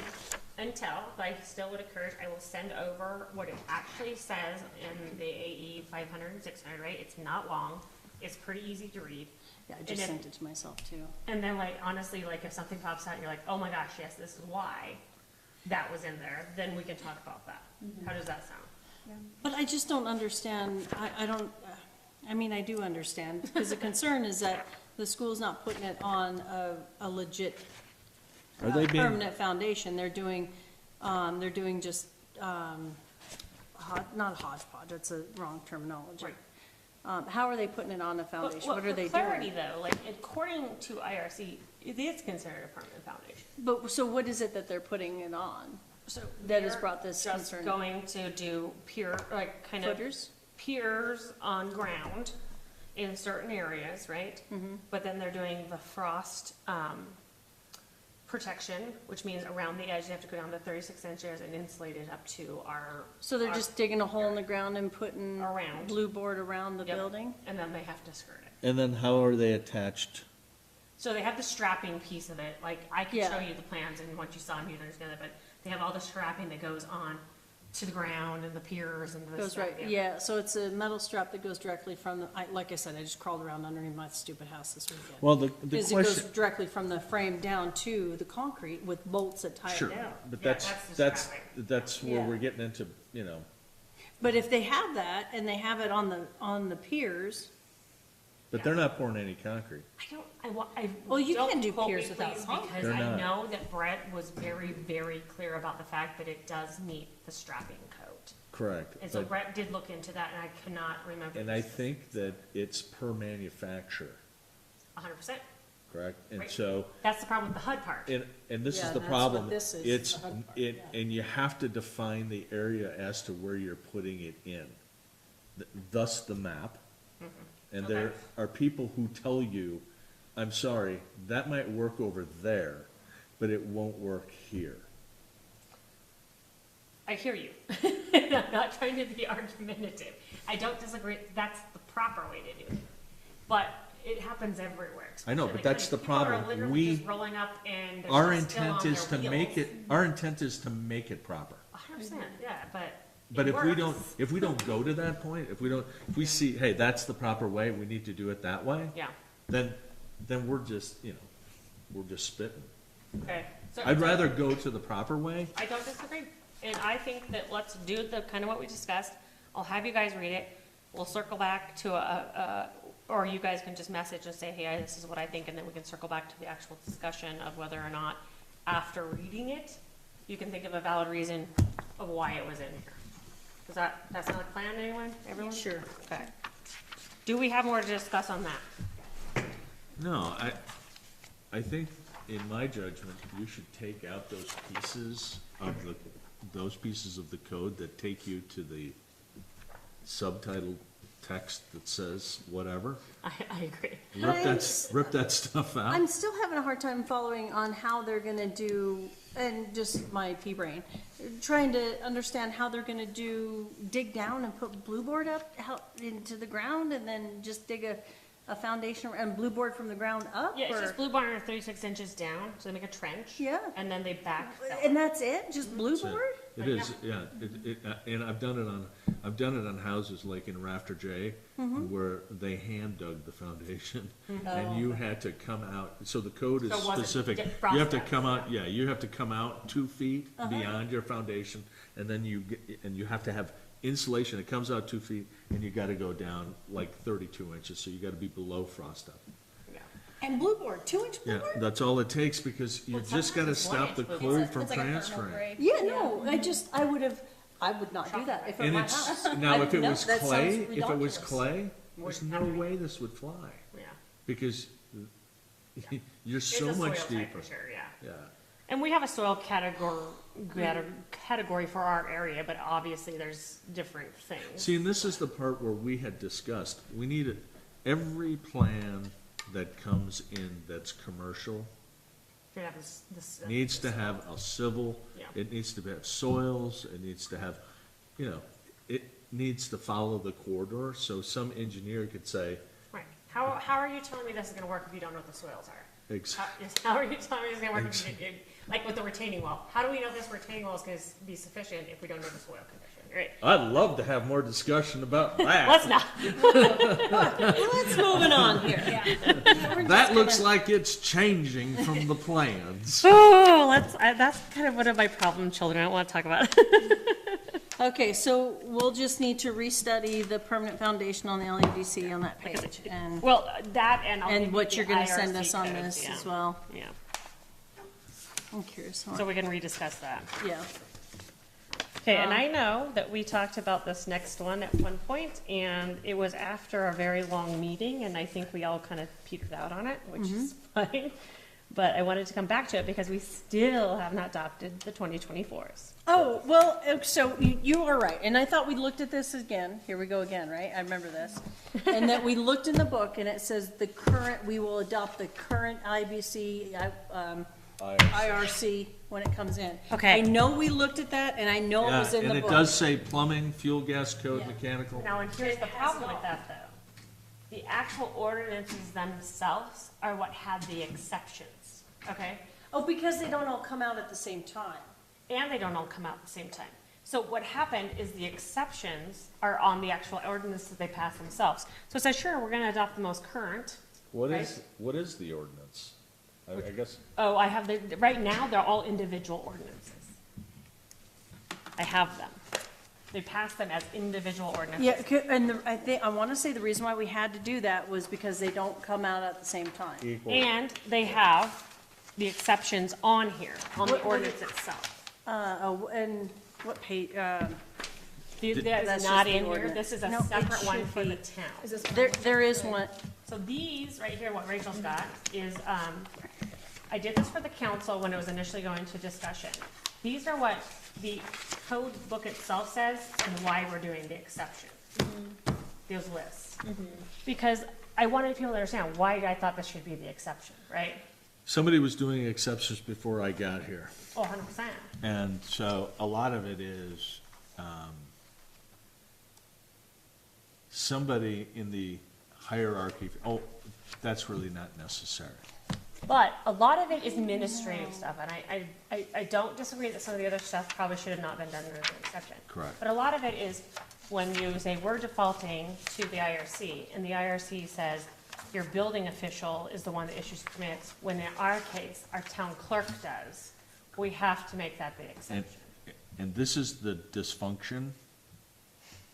Speaker 3: until, but I still would encourage, I will send over what it actually says in the AE 500 and 600, right? It's not long. It's pretty easy to read.
Speaker 1: Yeah, I
Speaker 3: And
Speaker 1: just
Speaker 3: if-
Speaker 1: sent it to myself too.
Speaker 3: And then like, honestly, like if something pops out and you're like, oh my gosh, yes, this is why that was in there, then we can talk about that. How does that sound?
Speaker 1: But I just don't understand, I don't, I mean, I do understand, because the concern is that the school's not putting it on a legit
Speaker 2: Are they being,
Speaker 1: permanent foundation. They're doing just, not hodgepodge, that's a wrong terminology.
Speaker 3: Right.
Speaker 1: How are they putting it on a foundation? What are they
Speaker 3: For clarity
Speaker 1: doing?
Speaker 3: though, like according to IRC, it is considered a permanent foundation.
Speaker 1: But, so what is it that they're putting it on?
Speaker 3: So
Speaker 1: That has
Speaker 3: they're
Speaker 1: brought this
Speaker 3: just
Speaker 1: concern.
Speaker 3: going to do pure, like kind of
Speaker 1: Footers?
Speaker 3: piers on ground in certain areas, right?
Speaker 1: Mm-hmm.
Speaker 3: But then they're doing the frost protection, which means around the edge, they have to go down to 36 inches and insulate it up to our.
Speaker 1: So they're
Speaker 3: our-
Speaker 1: just digging a hole in the ground and putting
Speaker 3: Around.
Speaker 1: blue board around the
Speaker 3: Yep.
Speaker 1: building?
Speaker 3: And then they have to skirt it.
Speaker 2: and then how are they attached?
Speaker 3: So they have the strapping piece of it, like I could
Speaker 1: Yeah.
Speaker 3: show you the plans and once you saw them, you'd understand it, but they have all the strapping that goes on to the ground and the piers and the
Speaker 1: Goes
Speaker 3: stuff,
Speaker 1: right, yeah, so it's a metal strap that goes directly from the, like I said, I just crawled around underneath my stupid house this weekend.
Speaker 2: Well, the
Speaker 1: Because it goes
Speaker 2: question,
Speaker 1: directly from the frame down to the concrete with bolts that tie
Speaker 2: sure,
Speaker 1: it down.
Speaker 2: but
Speaker 3: Yeah,
Speaker 2: that's,
Speaker 3: that's the
Speaker 2: that's,
Speaker 3: strapping.
Speaker 2: that's where
Speaker 1: Yeah.
Speaker 2: we're getting into, you know,
Speaker 1: But if they have that, and they have it on the piers,
Speaker 2: but they're not pouring any concrete.
Speaker 1: Well, you
Speaker 3: don't
Speaker 1: can do
Speaker 3: quote
Speaker 1: piers
Speaker 3: me,
Speaker 1: without
Speaker 3: please,
Speaker 1: concrete.
Speaker 3: because
Speaker 2: They're
Speaker 3: I
Speaker 2: not.
Speaker 3: know that Brett was very, very clear about the fact that it does meet the strapping code.
Speaker 2: Correct.
Speaker 3: And so
Speaker 2: But-
Speaker 3: Brett did look into that, and I cannot remember.
Speaker 2: And I think that it's per manufacturer,
Speaker 3: 100%.
Speaker 2: correct? And
Speaker 3: Right.
Speaker 2: so,
Speaker 3: That's the problem with the HUD part.
Speaker 2: and this
Speaker 1: Yeah,
Speaker 2: is the
Speaker 1: that's what
Speaker 2: problem.
Speaker 1: this is,
Speaker 2: It's,
Speaker 1: the HUD part,
Speaker 2: it,
Speaker 1: yeah.
Speaker 2: and you have to define the area as to where you're putting it in. Thus the map. And there
Speaker 3: Okay.
Speaker 2: are people who tell you, I'm sorry, that might work over there, but it won't work here.
Speaker 3: I hear you. I'm not trying to be argumentative. I don't disagree. That's the proper way to do it. But it happens everywhere.
Speaker 2: I know, but that's the
Speaker 3: People are
Speaker 2: problem.
Speaker 3: literally
Speaker 2: We-
Speaker 3: just rolling up and they're
Speaker 2: Our
Speaker 3: just still
Speaker 2: intent
Speaker 3: on
Speaker 2: is to
Speaker 3: their
Speaker 2: make
Speaker 3: wheels.
Speaker 2: it, our intent is to make it proper.
Speaker 3: 100%, yeah, but.
Speaker 2: But
Speaker 3: it
Speaker 2: if we don't,
Speaker 3: works.
Speaker 2: if we don't go to that point, if we see, hey, that's the proper way, we need to do it that way,
Speaker 3: Yeah,
Speaker 2: then we're just, you know, we're just spitting.
Speaker 3: okay. So-
Speaker 2: I'd rather go to the proper way.
Speaker 3: I don't disagree. And I think that let's do the, kind of what we discussed. I'll have you guys read it. We'll circle back to or you guys can just message and say, hey, this is what I think, and then we can circle back to the actual discussion of whether or not, after reading it, you can think of a valid reason of why it was in here. Does that sound like a plan, anyone, everyone?
Speaker 1: Sure.
Speaker 3: Okay. Do we have more to discuss on that?
Speaker 2: No, I think, in my judgment, you should take out those pieces of the code that take you to the subtitled text that says whatever.
Speaker 3: I agree.
Speaker 2: Rip that stuff out.
Speaker 1: I'm still having a hard time following on how they're gonna do, and just my pea brain, trying to understand how they're gonna dig down and put blue board up into the ground and then just dig a foundation and blue board from the ground up?
Speaker 3: Yeah, it's
Speaker 1: or-
Speaker 3: just blue barn 36 inches down, so they make a trench.
Speaker 1: Yeah.
Speaker 3: And then they backfill.
Speaker 1: And that's it? Just blue
Speaker 2: That's it.
Speaker 1: board?
Speaker 2: It is, yeah, and I've done it on houses like in Rafter J,
Speaker 1: Mm-hmm.
Speaker 2: where they hand dug the foundation, and you had to come out, so the code is
Speaker 3: So it wasn't
Speaker 2: specific.
Speaker 3: frost
Speaker 2: You have to
Speaker 3: dust,
Speaker 2: come out, yeah, you have to come out 2 feet
Speaker 1: Uh-huh.
Speaker 2: beyond your foundation, and then you have to have insulation, it comes out 2 feet, and you gotta go down like 32 inches, so you gotta be below frost up.
Speaker 3: Yeah.
Speaker 1: And blue board, 2-inch blue
Speaker 2: Yeah,
Speaker 1: board?
Speaker 2: that's all it takes, because you
Speaker 3: Well,
Speaker 2: just gotta
Speaker 3: sometimes it's 1
Speaker 2: stop the
Speaker 3: inch, but
Speaker 2: code from
Speaker 4: It's like a thermal
Speaker 2: transferring.
Speaker 4: break.
Speaker 1: Yeah, no, I would not do that if it
Speaker 2: And
Speaker 1: were my
Speaker 2: it's,
Speaker 1: house.
Speaker 2: now, if it
Speaker 1: No,
Speaker 2: was
Speaker 1: that sounds
Speaker 2: clay, if it was
Speaker 1: ridiculous.
Speaker 2: clay, there's no way this would fly,
Speaker 3: Yeah.
Speaker 2: because you're
Speaker 3: It's
Speaker 2: so
Speaker 3: a soil
Speaker 2: much
Speaker 3: type
Speaker 2: deeper.
Speaker 3: for sure, yeah.
Speaker 2: Yeah,
Speaker 3: And we have a soil category for our area, but obviously there's different things.
Speaker 2: see, and this is the part where we had discussed, we need every plan that comes in that's commercial
Speaker 3: You have this,
Speaker 2: needs to have a civil,
Speaker 3: Yeah.
Speaker 2: it needs to have soils, it needs to have, it needs to follow the corridor, so some engineer could say,
Speaker 3: Right. How are you telling me this is gonna work if you don't know what the soils are?
Speaker 2: ex-
Speaker 3: How are you telling me it's gonna work if you, like with the retaining wall? How do we know this retaining wall is gonna be sufficient if we don't know the soil condition, right?
Speaker 2: I'd love to have more discussion about that.
Speaker 3: Let's not.
Speaker 1: Let's moving on here.
Speaker 2: That looks like it's changing from the plans.
Speaker 3: Oh, that's kind of one of my problem children. I don't want to talk about it.
Speaker 1: Okay, so we'll just need to restudy the permanent foundation on the LUDC on that page, and,
Speaker 3: Well, that and I'll
Speaker 1: and
Speaker 3: give
Speaker 1: what
Speaker 3: you
Speaker 1: you're
Speaker 3: the
Speaker 1: gonna send
Speaker 3: IRC
Speaker 1: us on
Speaker 3: codes,
Speaker 1: this
Speaker 3: yeah.
Speaker 1: as well.
Speaker 3: Yeah,
Speaker 1: I'm curious,
Speaker 3: so we can rediscuss that.
Speaker 1: yeah.
Speaker 3: Okay, and I know that we talked about this next one at one point, and it was after a very long meeting, and I think we all kind of petered out on it, which is fine. But I wanted to come back to it because we still have not adopted the 2024s.
Speaker 1: Oh, well, so you are right, and I thought we looked at this again, here we go again, right? I remember this. And that we looked in the book, and it says we will adopt the current IBC, IRC when it comes in.
Speaker 3: Okay.
Speaker 1: I know we looked at that, and I know it
Speaker 2: Yeah,
Speaker 1: was in the
Speaker 2: and
Speaker 1: book.
Speaker 2: it does say plumbing, fuel, gas code,
Speaker 1: Yeah.
Speaker 2: mechanical.
Speaker 3: Now, and here's the problem with that, though. The actual ordinances themselves are what had the exceptions, okay?
Speaker 1: Oh, because they don't all come out at the same time.
Speaker 3: And they don't all come out at the same time. So what happened is the exceptions are on the actual ordinances they pass themselves. So it says, sure, we're gonna adopt the most current.
Speaker 2: What is the ordinance? I guess,
Speaker 3: Oh, I have right now, they're all individual ordinances. I have them. They pass them as individual ordinances.
Speaker 1: Yeah, and I wanna say the reason why we had to do that was because they don't come out at the same time.
Speaker 2: equal.
Speaker 3: And they have the exceptions on here, on the
Speaker 1: What-
Speaker 3: ordinance itself.
Speaker 1: And what page,
Speaker 3: That is
Speaker 1: That's
Speaker 3: not
Speaker 1: just the
Speaker 3: in here,
Speaker 1: ordinance.
Speaker 3: this is a
Speaker 1: No, it
Speaker 3: separate one
Speaker 1: should
Speaker 3: for
Speaker 1: be.
Speaker 3: the town.
Speaker 1: there is one,
Speaker 3: So these, right here, what Rachel's got, is, I did this for the council when it was initially going to discussion. These are what the code book itself says and why we're doing the exception. Those lists. Because I wanted people to understand why I thought this should be the exception, right?
Speaker 2: Somebody was doing exceptions before I got here.
Speaker 3: Oh, 100%.
Speaker 2: And so a lot of it is, somebody in the hierarchy, that's really not necessary.
Speaker 3: But a lot of it is administrative stuff, and I don't disagree that some of the other stuff probably should have not been done under the exception.
Speaker 2: Correct.
Speaker 3: But a lot of it is when you say we're defaulting to the IRC, and the IRC says your building official is the one that issues permits, when in our case, our town clerk does, we have to make that the
Speaker 2: And,
Speaker 3: exception.
Speaker 2: and this is the dysfunction.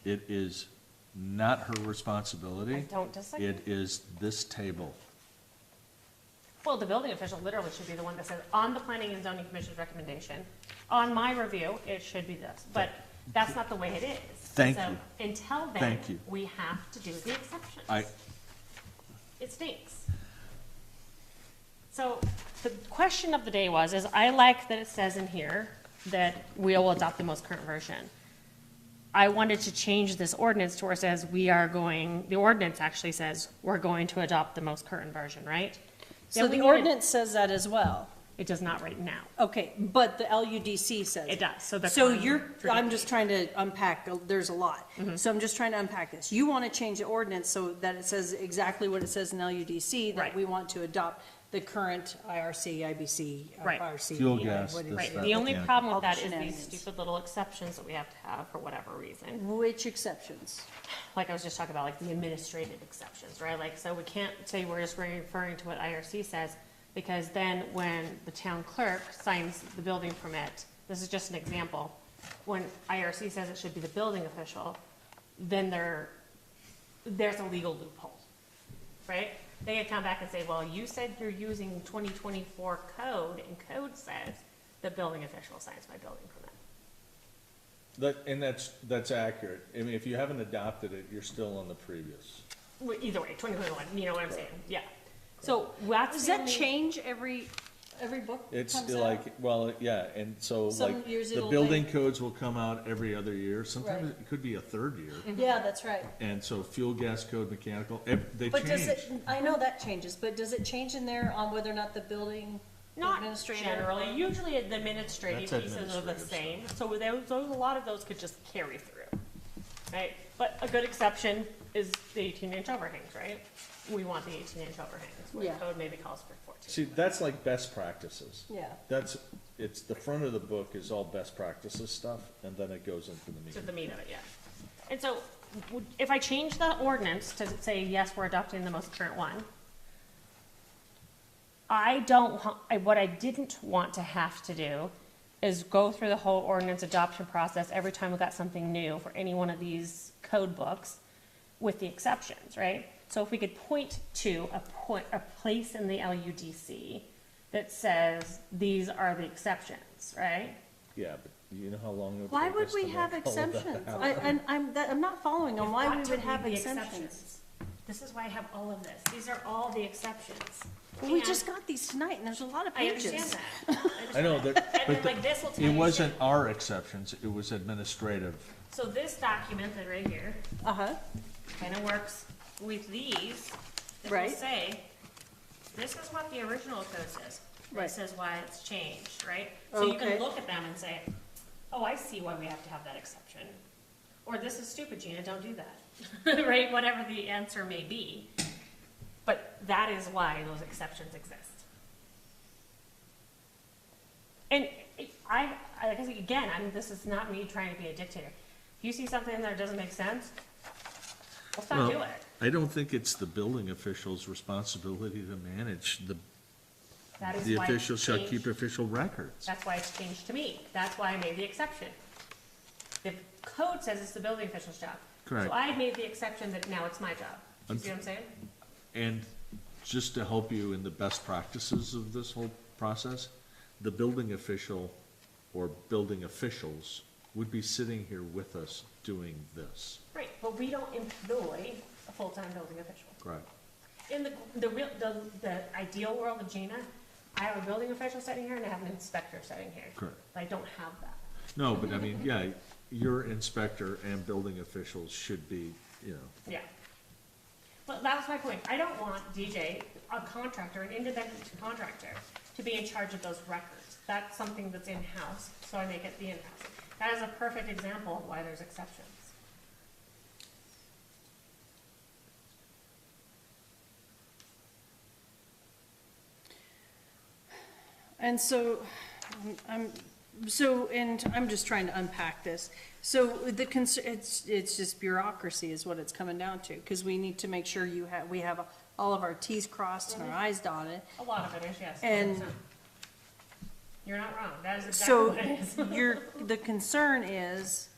Speaker 2: It is not her
Speaker 3: I
Speaker 2: responsibility.
Speaker 3: don't disagree.
Speaker 2: It is this table.
Speaker 3: Well, the building official literally should be the one that says, on the planning and zoning commission's recommendation, on my review, it should be this, but that's not the way it is.
Speaker 2: Thank
Speaker 3: So
Speaker 2: you.
Speaker 3: until then,
Speaker 2: Thank you.
Speaker 3: we have to do the exceptions. It stinks. So the question of the day is I like that it says in here that we will adopt the most current version. I wanted to change this ordinance to where it says the ordinance actually says we're going to adopt the most current version, right?
Speaker 1: So
Speaker 3: Then we
Speaker 1: the
Speaker 3: need
Speaker 1: ordinance says that as well.
Speaker 3: It does not right now.
Speaker 1: Okay, but the LUDC says.
Speaker 3: It does, so the.
Speaker 1: So
Speaker 3: current
Speaker 1: you're,
Speaker 3: for
Speaker 1: I'm
Speaker 3: DP.
Speaker 1: just trying to unpack, there's a lot.
Speaker 3: Mm-hmm.
Speaker 1: So I'm just trying to unpack this. You want to change the ordinance so that it says exactly what it says in LUDC, that
Speaker 3: Right.
Speaker 1: we want to adopt the current IRC, IBC,
Speaker 3: Right.
Speaker 1: RC.
Speaker 2: Fuel gas,
Speaker 1: what is
Speaker 2: this,
Speaker 3: Right,
Speaker 1: it?
Speaker 2: that.
Speaker 3: the only
Speaker 2: Yeah.
Speaker 3: problem
Speaker 1: All
Speaker 3: with
Speaker 1: the
Speaker 3: that is these
Speaker 1: shenanigans.
Speaker 3: stupid little exceptions that we have to have for whatever reason.
Speaker 1: Which exceptions?
Speaker 3: Like I was just talking about, like the administrative exceptions, right? Like, so we can't say we're just referring to what IRC says, because then when the town clerk signs the building permit, this is just an example, when IRC says it should be the building official, then there's a legal loophole, right? They can come back and say, well, you said you're using 2024 code, and code says the building official signs my building permit.
Speaker 2: And that's accurate. I mean, if you haven't adopted it, you're still on the previous.
Speaker 3: Well, either way, 2021, you know what I'm saying, yeah. So that's
Speaker 1: Does
Speaker 3: the
Speaker 1: that
Speaker 3: only-
Speaker 1: change every book
Speaker 2: It's
Speaker 1: comes out?
Speaker 2: like, well, yeah, and so
Speaker 1: Some
Speaker 2: like,
Speaker 1: years
Speaker 2: the
Speaker 1: it'll
Speaker 2: building
Speaker 1: be-
Speaker 2: codes will come out every other year. Sometimes
Speaker 1: Right.
Speaker 2: it could be a third year.
Speaker 1: Yeah, that's right.
Speaker 2: And so fuel, gas code, mechanical, they
Speaker 1: But does
Speaker 2: change.
Speaker 1: it, I know that changes, but does it change in there on whether or not the building
Speaker 3: Not
Speaker 1: administrator?
Speaker 3: generally, usually the administrative
Speaker 2: That's
Speaker 3: pieces are the
Speaker 2: administrative
Speaker 3: same, so those, a lot of those could just carry through, right? But a good exception is the 18-inch overhangs, right? We want the 18-inch overhangs, where
Speaker 1: Yeah.
Speaker 3: the code maybe calls for 14.
Speaker 2: See, that's like best practices.
Speaker 1: Yeah.
Speaker 2: It's the front of the book is all best practices stuff, and then it goes into the
Speaker 3: To
Speaker 2: meat.
Speaker 3: the meat of it, yeah. And so, if I change the ordinance to say, yes, we're adopting the most current one, what I didn't want to have to do is go through the whole ordinance adoption process every time we got something new for any one of these code books, with the exceptions, right? So if we could point to a place in the LUDC that says, these are the exceptions, right?
Speaker 2: Yeah, but you know how long it would
Speaker 1: Why
Speaker 2: take
Speaker 1: would
Speaker 2: us
Speaker 1: we
Speaker 2: to
Speaker 1: have
Speaker 2: make all of that
Speaker 1: exceptions?
Speaker 2: happen?
Speaker 1: I'm not following on
Speaker 3: You've
Speaker 1: why
Speaker 3: got
Speaker 1: we
Speaker 3: to
Speaker 1: would
Speaker 3: read
Speaker 1: have
Speaker 3: the
Speaker 1: exceptions.
Speaker 3: This is why I have all of this. These are all the exceptions.
Speaker 1: Well, we
Speaker 3: And
Speaker 1: just got these tonight and there's a lot of
Speaker 3: I
Speaker 1: pages.
Speaker 3: understand that.
Speaker 2: I know that,
Speaker 3: And
Speaker 2: but
Speaker 3: then like this will tell
Speaker 2: it
Speaker 3: you.
Speaker 2: wasn't our exceptions, it was administrative.
Speaker 3: So this document that right here
Speaker 1: Uh-huh,
Speaker 3: kind of works with these. It will
Speaker 1: Right.
Speaker 3: say, this is what the original code says.
Speaker 1: Right.
Speaker 3: It says why it's changed, right? So you
Speaker 1: Okay.
Speaker 3: can look at them and say, oh, I see why we have to have that exception. Or this is stupid, Gina, don't do that. Right, whatever the answer may be. But that is why those exceptions exist. And I guess, again, this is not me trying to be a dictator. If you see something that doesn't make sense, let's not do
Speaker 2: Well,
Speaker 3: it.
Speaker 2: I don't think it's the building official's responsibility to manage
Speaker 3: That is
Speaker 2: the
Speaker 3: why
Speaker 2: official
Speaker 3: it's
Speaker 2: shall
Speaker 3: changed.
Speaker 2: keep official records.
Speaker 3: That's why it's changed to me. That's why I made the exception. The code says it's the building official's job.
Speaker 2: Correct.
Speaker 3: So I made the exception that now it's my job. You see what I'm saying?
Speaker 2: And just to help you in the best practices of this whole process, the building official or building officials would be sitting here with us doing this.
Speaker 3: Right, but we don't employ a full-time building official.
Speaker 2: Correct.
Speaker 3: In the ideal world of Gina, I have a building official sitting here and I have an inspector sitting here.
Speaker 2: Correct.
Speaker 3: I don't have that.
Speaker 2: No, but I mean, yeah, your inspector and building officials should be, you know,
Speaker 3: Yeah. But that was my point. I don't want DJ, a contractor, an independent contractor, to be in charge of those records. That's something that's in-house, so I make it the in-house. That is a perfect example of why there's exceptions.
Speaker 1: and so, I'm just trying to unpack this. So the it's just bureaucracy is what it's coming down to, because we need to make sure we have all of our Ts crossed and our Is dotted.
Speaker 3: A lot of it is, yes.
Speaker 1: And-
Speaker 3: 100%. You're not wrong. That is exactly
Speaker 1: So
Speaker 3: what it is.
Speaker 1: the concern is,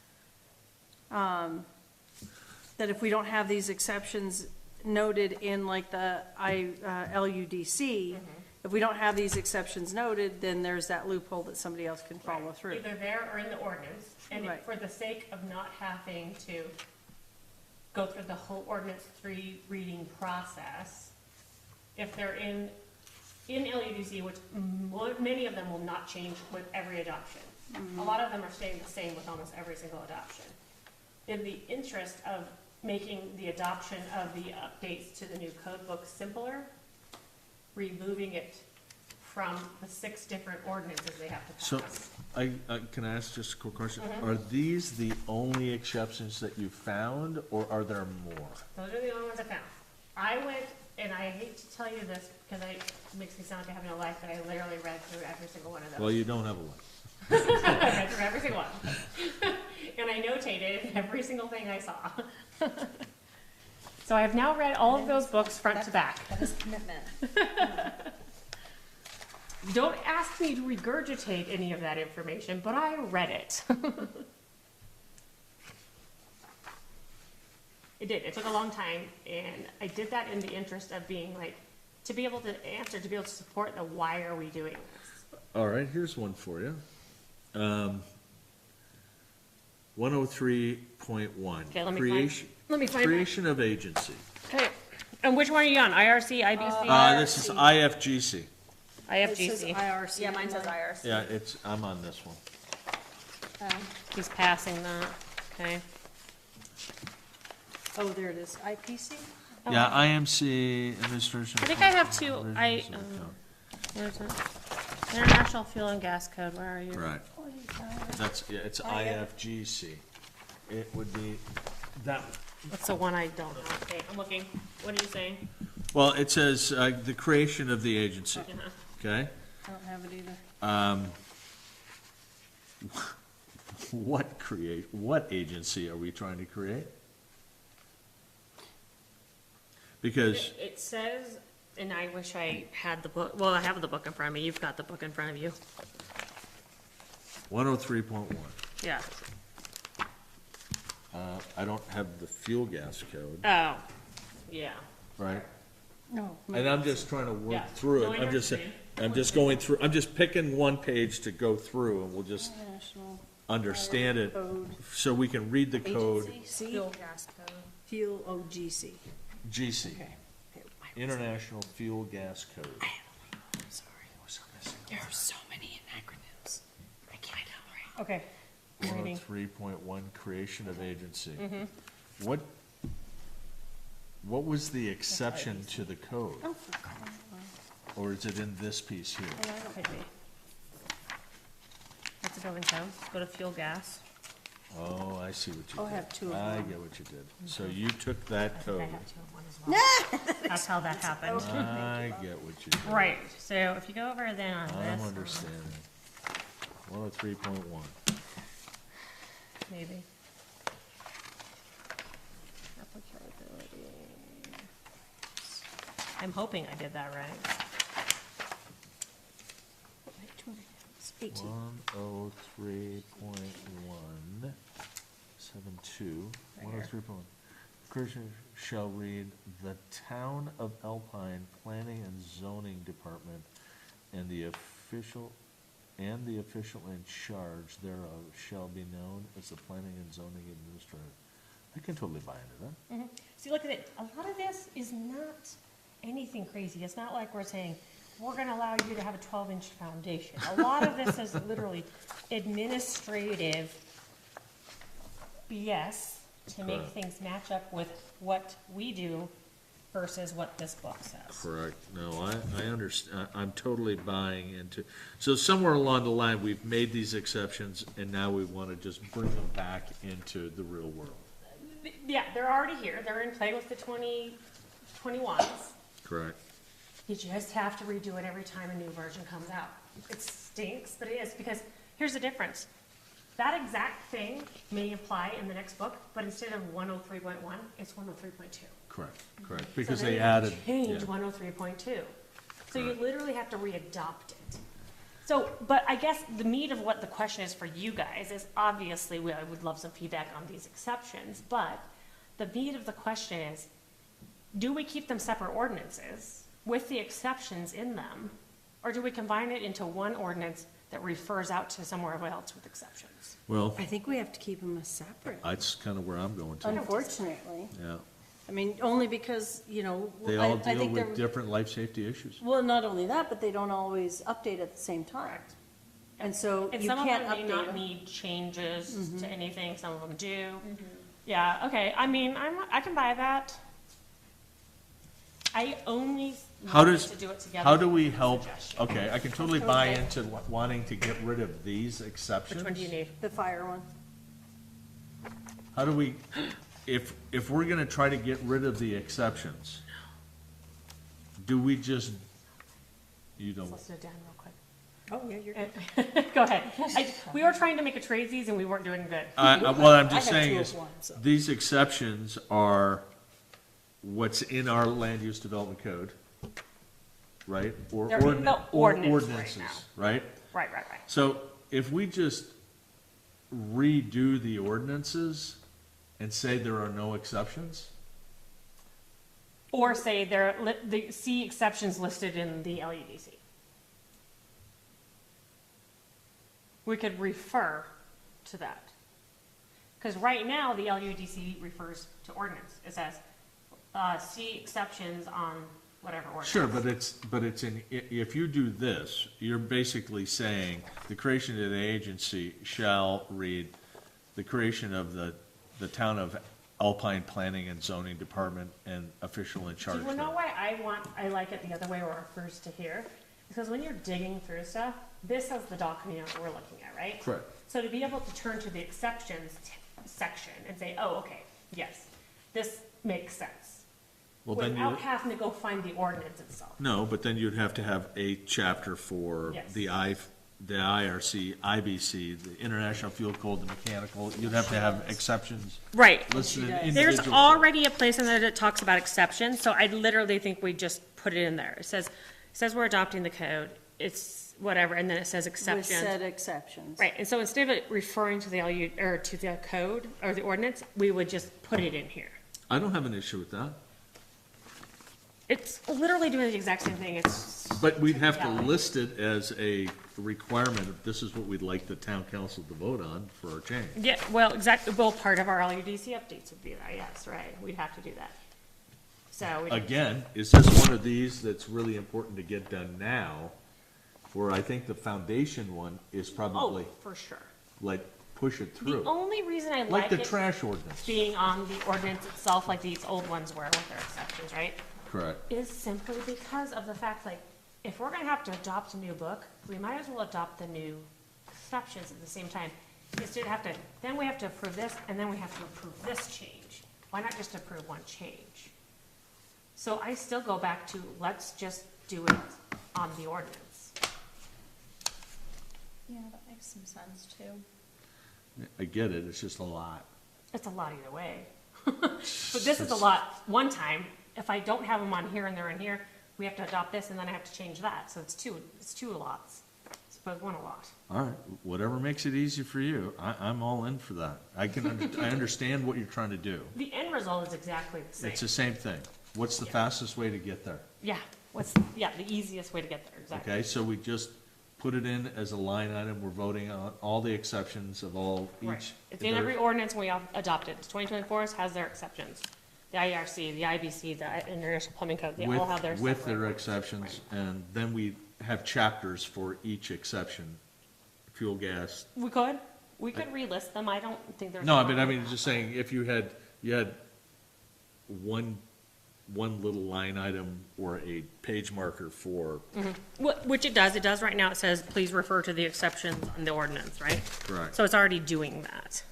Speaker 1: that if we don't have these exceptions noted in like the LUDC, if we don't have these exceptions noted, then there's that loophole that somebody else can follow
Speaker 3: Right.
Speaker 1: through.
Speaker 3: Either there or in the ordinance, and
Speaker 1: Right.
Speaker 3: for the sake of not having to go through the whole ordinance 3 reading process, if they're in LUDC, which many of them will not change with every adoption. A lot of them are staying the same with almost every single adoption. in the interest of making the adoption of the updates to the new code book simpler, removing it from the 6 different ordinances they have to
Speaker 2: So,
Speaker 3: pass.
Speaker 2: can I ask just a quick question? Are these the only exceptions that you found, or are there more?
Speaker 3: Those are the only ones I found. I went, and I hate to tell you this because it makes me sound like I have no life, but I literally read through every single one of those.
Speaker 2: Well, you don't have a lot.
Speaker 3: I read through every single one. And I notated every single thing I saw. So I have now read all of those books front to back.
Speaker 4: That is commitment.
Speaker 3: Don't ask me to regurgitate any of that information, but I read it. It did. It took a long time, and I did that in the interest of being like, to be able to answer, to be able to support the why are we doing this.
Speaker 2: All right, here's one for you. 103.1.
Speaker 3: Okay, let me
Speaker 2: Creation,
Speaker 3: find mine.
Speaker 2: creation of agency.
Speaker 3: Okay, and which one are you on? IRC, IBC,
Speaker 2: This is IFGC.
Speaker 1: It says
Speaker 3: IFGC?
Speaker 1: IRC.
Speaker 4: Yeah, mine says IRC.
Speaker 2: Yeah, I'm on this one.
Speaker 3: He's passing that. Okay.
Speaker 1: Oh, there it is, IPC?
Speaker 2: Yeah, IMC, administration.
Speaker 3: I think I have two.
Speaker 2: Provisions of the code.
Speaker 3: Where's it? International Fuel and Gas Code. Where are you?
Speaker 2: Right. That's, yeah, it's IFGC. It would be that,
Speaker 3: That's the one I don't know. Okay, I'm looking. What are you saying?
Speaker 2: well, it says, the creation of the agency,
Speaker 3: Uh-huh.
Speaker 2: okay?
Speaker 1: I don't have it either.
Speaker 2: What agency are we trying to create? Because,
Speaker 3: It says, and I wish I had the book. Well, I have the book in front of me. You've got the book in front of you.
Speaker 2: 103.1,
Speaker 3: Yeah.
Speaker 2: I don't have the fuel gas code,
Speaker 3: Oh, yeah.
Speaker 2: right?
Speaker 1: No.
Speaker 2: And I'm just trying to work
Speaker 3: Yeah.
Speaker 2: through
Speaker 3: No, I
Speaker 2: it.
Speaker 3: know
Speaker 2: I'm just,
Speaker 3: what you're
Speaker 2: I'm just going through, I'm just picking one page to go through, and we'll just
Speaker 1: National
Speaker 2: understand it,
Speaker 1: Code
Speaker 2: so we can read the code.
Speaker 1: Agency, C,
Speaker 4: Fuel gas code.
Speaker 1: Fuel, OGC.
Speaker 2: GC,
Speaker 1: Okay.
Speaker 2: International Fuel Gas Code.
Speaker 1: Sorry.
Speaker 4: There are so many acronyms. I can't help.
Speaker 3: Okay. I'm reading.
Speaker 2: 103.1, creation of agency.
Speaker 3: Mm-hmm.
Speaker 2: What was the exception to the code?
Speaker 1: Oh, for crying out loud.
Speaker 2: Or is it in this piece here?
Speaker 3: Could be. That's a building code. Go to fuel gas.
Speaker 2: Oh, I see what you did.
Speaker 1: Oh, I have two of
Speaker 2: I
Speaker 1: them.
Speaker 2: get what you did. So you took that
Speaker 3: I
Speaker 2: code.
Speaker 3: have two of one as well. That's how that happened.
Speaker 2: I get what you did.
Speaker 3: Right, so if you go over then on
Speaker 2: I'm
Speaker 3: this,
Speaker 2: understanding. 103.1.
Speaker 3: maybe. Applicability. I'm hoping I did that right.
Speaker 1: It's 18.
Speaker 2: 103.1, 7.2, 103.1. Person shall read, "The Town of Alpine Planning and Zoning Department and the official in charge thereof shall be known as the Planning and Zoning Administrator." I can totally buy into that.
Speaker 3: See, look at it, a lot of this is not anything crazy, it's not like we're saying, we're gonna allow you to have a 12-inch foundation. A lot of this is literally administrative BS to make
Speaker 2: Correct.
Speaker 3: things match up with what we do versus what this book says.
Speaker 2: Correct. No, I understand. I'm totally buying into, so somewhere along the line, we've made these exceptions, and now we want to just bring them back into the real world.
Speaker 3: Yeah, they're already here, they're in play with the 2021s.
Speaker 2: Correct.
Speaker 3: You just have to redo it every time a new version comes out. It stinks, but it is, because here's the difference. That exact thing may apply in the next book, but instead of 103.1, it's 103.2.
Speaker 2: Correct, because
Speaker 3: So
Speaker 2: they
Speaker 3: then
Speaker 2: added.
Speaker 3: Change
Speaker 2: yeah.
Speaker 3: 103.2. So you
Speaker 2: Correct.
Speaker 3: literally have to readopt it. So, but I guess the meat of what the question is for you guys is obviously, I would love some feedback on these exceptions, but the meat of the question is, do we keep them separate ordinances with the exceptions in them? Or do we combine it into one ordinance that refers out to somewhere else with exceptions?
Speaker 2: Well,
Speaker 1: I think we have to keep them as separate,
Speaker 2: that's kind of where I'm going to.
Speaker 1: unfortunately.
Speaker 2: Yeah.
Speaker 1: I mean, only because, you know,
Speaker 2: They
Speaker 1: I
Speaker 2: all
Speaker 1: I
Speaker 2: deal
Speaker 1: think
Speaker 2: with
Speaker 1: they're,
Speaker 2: different life safety issues.
Speaker 1: well, not only that, but they don't always update at the same time.
Speaker 3: Correct.
Speaker 1: And so
Speaker 3: And
Speaker 1: you
Speaker 3: some of
Speaker 1: can't
Speaker 3: them may
Speaker 1: update
Speaker 3: not
Speaker 1: them.
Speaker 3: need changes to anything, some of them do. Yeah, okay, I mean, I can buy that. I only
Speaker 2: How
Speaker 3: wanted
Speaker 2: does,
Speaker 3: to do it together.
Speaker 2: how do we
Speaker 3: with a
Speaker 2: help,
Speaker 3: suggestion.
Speaker 2: okay, I can totally buy into wanting to get rid of these exceptions.
Speaker 3: Which one do you need?
Speaker 1: The fire one.
Speaker 2: How do we, if we're gonna try to get rid of the exceptions, do we just, you
Speaker 3: Let's
Speaker 2: don't,
Speaker 3: listen it down real quick.
Speaker 1: Oh, yeah, you're good.
Speaker 3: Go ahead. We were trying to make a tradesies and we weren't doing good.
Speaker 2: what I'm
Speaker 1: I
Speaker 2: just
Speaker 1: have
Speaker 2: saying
Speaker 1: two
Speaker 2: is,
Speaker 1: of one, so.
Speaker 2: these exceptions are what's in our land use development code, right? Or
Speaker 3: They're in the
Speaker 2: or
Speaker 3: ordinance right
Speaker 2: ordinances,
Speaker 3: now.
Speaker 2: right?
Speaker 3: Right.
Speaker 2: So if we just redo the ordinances and say there are no exceptions,
Speaker 3: Or say the see exceptions listed in the LUDC. We could refer to that. Because right now, the LUDC refers to ordinance. It says, see exceptions on whatever ordinance.
Speaker 2: sure, but it's if you do this, you're basically saying the creation of the agency shall read the creation of the town of Alpine Planning and Zoning Department and official in charge.
Speaker 3: Do you know
Speaker 2: thereof.
Speaker 3: why I like it the other way where it refers to here? Because when you're digging through stuff, this is the document we're looking at, right?
Speaker 2: Correct.
Speaker 3: So to be able to turn to the exceptions section and say, oh, okay, yes, this makes sense.
Speaker 2: Well, then
Speaker 3: Without
Speaker 2: you,
Speaker 3: having to go find the ordinance itself.
Speaker 2: no, but then you'd have to have a chapter for
Speaker 3: Yes.
Speaker 2: the IRC, IBC, the International Fuel Code, the mechanical, you'd have to have exceptions
Speaker 3: Right.
Speaker 2: listed in
Speaker 1: does.
Speaker 2: individual.
Speaker 3: There's already a place in there that talks about exceptions, so I literally think we just put it in there. It says we're adopting the code, it's whatever, and then it says
Speaker 1: With
Speaker 3: exceptions.
Speaker 1: said exceptions.
Speaker 3: Right, and so instead of it referring to the LU, or to the code, or the ordinance, we would just put it in here.
Speaker 2: I don't have an issue with that,
Speaker 3: It's literally doing the exact same thing, it's,
Speaker 2: but we'd have to
Speaker 3: Yeah.
Speaker 2: list it as a requirement, if this is what we'd like the town council to vote on for our change.
Speaker 3: yeah, well, exactly, well, part of our LUDC updates would be that, yes, right, we'd have to do that. So, we
Speaker 2: Again, is this one of these that's really important to get done now? Where I think the foundation one is
Speaker 3: oh,
Speaker 2: probably,
Speaker 3: for sure.
Speaker 2: like, push it
Speaker 3: The
Speaker 2: through.
Speaker 3: only reason I
Speaker 2: Like
Speaker 3: like
Speaker 2: the
Speaker 3: it
Speaker 2: trash ordinance.
Speaker 3: being on the ordinance itself, like these old ones were with their exceptions, right?
Speaker 2: Correct.
Speaker 3: Is simply because of the fact, like, if we're gonna have to adopt a new book, we might as well adopt the new exceptions at the same time. Instead of then we have to approve this, and then we have to approve this change. Why not just approve one change? So I still go back to, let's just do it on the ordinance.
Speaker 4: Yeah, that makes some sense too.
Speaker 2: I get it, it's just a lot.
Speaker 3: It's a lot either way. But this is a lot one time. If I don't have them on here and they're in here, we have to adopt this, and then I have to change that. So it's two lots. But one a lot.
Speaker 2: All right, whatever makes it easy for you, I'm all in for that. I understand what you're trying to do.
Speaker 3: The end result is exactly the same.
Speaker 2: It's the same thing. What's the
Speaker 3: Yeah.
Speaker 2: fastest way to get there?
Speaker 3: Yeah, the easiest way to get there, exactly.
Speaker 2: Okay, so we just put it in as a line item, we're voting on all the exceptions of all,
Speaker 3: Right.
Speaker 2: each.
Speaker 3: It's in every ordinance we adopt it. 2024 has their exceptions. The IRC, the IBC, the International Plumbing Code, they all have their
Speaker 2: With
Speaker 3: separate
Speaker 2: their
Speaker 3: ones.
Speaker 2: exceptions, and then we have chapters for each exception. Fuel, gas.
Speaker 3: We could relist them. I don't think there's.
Speaker 2: No,
Speaker 3: a
Speaker 2: I mean,
Speaker 3: problem with
Speaker 2: just
Speaker 3: that.
Speaker 2: saying, if you had one little line item or a page marker for,
Speaker 3: Which it does right now. It says, please refer to the exceptions in the ordinance, right?
Speaker 2: correct.
Speaker 3: So it's already doing that.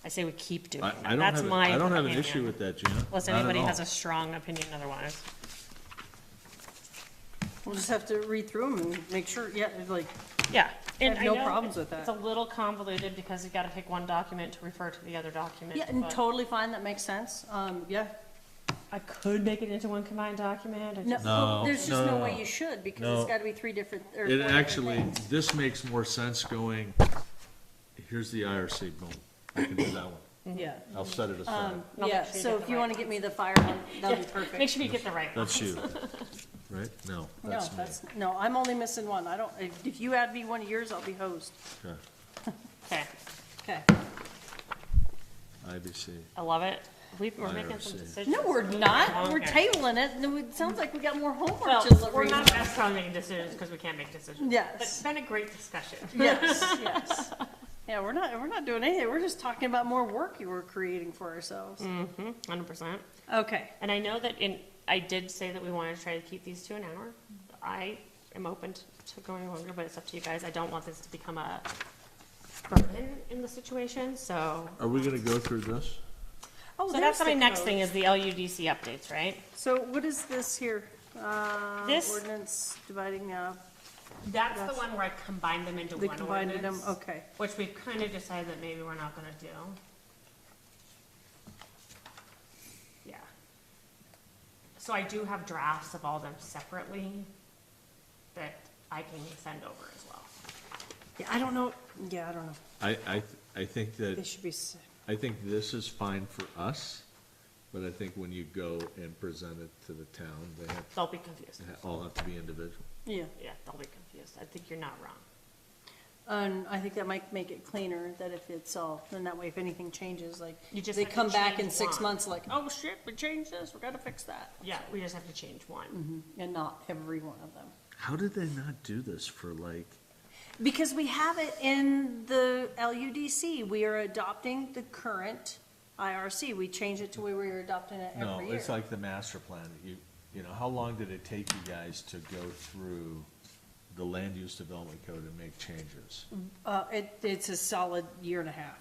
Speaker 3: I say we keep doing that.
Speaker 2: I don't
Speaker 3: That's
Speaker 2: have,
Speaker 3: my
Speaker 2: I don't have an
Speaker 3: opinion.
Speaker 2: issue with that, Gina.
Speaker 3: Unless
Speaker 2: Not at
Speaker 3: anybody
Speaker 2: all.
Speaker 3: has a strong opinion otherwise.
Speaker 1: We'll just have to read through them and make sure, yeah, like,
Speaker 3: Yeah. And
Speaker 1: have no
Speaker 3: I know
Speaker 1: problems with that.
Speaker 3: It's a little convoluted because you've got to pick one document to refer to the other document.
Speaker 1: yeah, and
Speaker 3: but
Speaker 1: totally fine, that makes sense. Yeah.
Speaker 3: I could make it into one combined document. I just-
Speaker 2: No,
Speaker 1: There's just
Speaker 2: no,
Speaker 1: no
Speaker 2: no,
Speaker 1: way
Speaker 2: no.
Speaker 1: you should, because
Speaker 2: No.
Speaker 1: it's gotta be three different, or four
Speaker 2: It
Speaker 1: different
Speaker 2: actually,
Speaker 1: things.
Speaker 2: this makes more sense going, here's the IRC, boom, I can do that one.
Speaker 1: Yeah.
Speaker 2: I'll set it aside.
Speaker 3: I'll
Speaker 1: Yeah,
Speaker 3: make sure you
Speaker 1: so
Speaker 3: get
Speaker 1: if
Speaker 3: the
Speaker 1: you
Speaker 3: right
Speaker 1: wanna get me the fire one, that'd be
Speaker 3: Make
Speaker 1: perfect.
Speaker 3: sure you get the right one.
Speaker 2: That's you, right? No,
Speaker 1: No,
Speaker 2: that's me.
Speaker 1: no, I'm only missing one. I don't, if you add me one of yours, I'll be hosed.
Speaker 2: Okay.
Speaker 3: Okay,
Speaker 1: Okay.
Speaker 2: IBC.
Speaker 3: I love it. We're making some
Speaker 2: IRC.
Speaker 3: decisions.
Speaker 1: No, we're not. We're
Speaker 3: Okay.
Speaker 1: tabling it, and it sounds like we got more homework
Speaker 3: Well,
Speaker 1: to
Speaker 3: we're
Speaker 1: read.
Speaker 3: not necessarily making decisions because we can't make decisions.
Speaker 1: Yes.
Speaker 3: But it's been a great discussion.
Speaker 1: Yes, yes. Yeah, we're not doing anything. We're just talking about more work you were creating for ourselves.
Speaker 3: 100%.
Speaker 1: Okay.
Speaker 3: And I know that I did say that we wanted to try to keep these to an hour. I am open to going longer, but it's up to you guys. I don't want this to become a burden in the situation, so.
Speaker 2: Are we gonna go through this?
Speaker 1: Oh,
Speaker 3: So
Speaker 1: there's
Speaker 3: that's my
Speaker 1: the
Speaker 3: next
Speaker 1: code.
Speaker 3: thing is the LUDC updates, right?
Speaker 1: So what is this here?
Speaker 3: This-
Speaker 1: Ordinance dividing up,
Speaker 3: That's the one where I combined them into
Speaker 1: they
Speaker 3: one
Speaker 1: combined them,
Speaker 3: ordinance.
Speaker 1: okay.
Speaker 3: Which we've kind of decided that maybe we're not gonna do. Yeah. So I do have drafts of all them separately that I can send over as well.
Speaker 1: Yeah, I don't know, yeah, I don't know.
Speaker 2: I think
Speaker 1: They
Speaker 2: that,
Speaker 1: should be,
Speaker 2: I think this is fine for us, but I think when you go and present it to the town,
Speaker 3: They'll be confused.
Speaker 2: all have to be individual.
Speaker 1: yeah.
Speaker 3: Yeah, they'll be confused. I think you're not wrong.
Speaker 1: And I think that might make it cleaner, that if it's all, then that way if anything changes, like,
Speaker 3: You just
Speaker 1: they
Speaker 3: have to
Speaker 1: come back in
Speaker 3: change
Speaker 1: 6
Speaker 3: one.
Speaker 1: months like, oh shit, we changed this, we gotta fix that.
Speaker 3: Yeah, we just have to change one.
Speaker 1: And not every one of them.
Speaker 2: How did they not do this for like,
Speaker 1: Because we have it in the LUDC, we are adopting the current IRC, we changed it to where we were adopting it
Speaker 2: no,
Speaker 1: every year.
Speaker 2: it's like the master plan, you know, how long did it take you guys to go through the land use development code and make changes?
Speaker 1: It's a solid year and a half,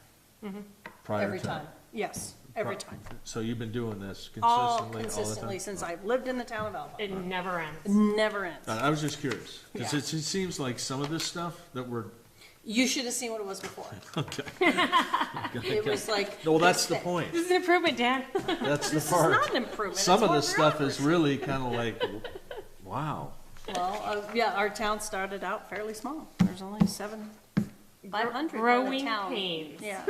Speaker 2: Prior
Speaker 1: every
Speaker 2: to-
Speaker 1: time, yes, every time.
Speaker 2: So you've been doing this
Speaker 1: All
Speaker 2: consistently, all the
Speaker 1: consistently
Speaker 2: time?
Speaker 1: since I've lived in the town of Alpine.
Speaker 3: It never ends.
Speaker 1: It never ends.
Speaker 2: I was just curious, because
Speaker 1: Yeah.
Speaker 2: it seems like some of this stuff that we're,
Speaker 1: You should have seen what it was before.
Speaker 2: okay.
Speaker 1: It was like.
Speaker 2: Well, that's the
Speaker 1: this thick.
Speaker 2: point.
Speaker 3: This is an improvement, Dan.
Speaker 2: That's the
Speaker 1: This is
Speaker 2: part.
Speaker 1: not an improvement.
Speaker 2: Some
Speaker 1: it's
Speaker 2: of
Speaker 1: more
Speaker 2: this stuff is
Speaker 1: bureaucracy.
Speaker 2: really kind of like, wow.
Speaker 1: Well, yeah, our town started out fairly small. There's only 500 in
Speaker 3: Growing
Speaker 1: the town.
Speaker 3: pains.
Speaker 1: Yeah.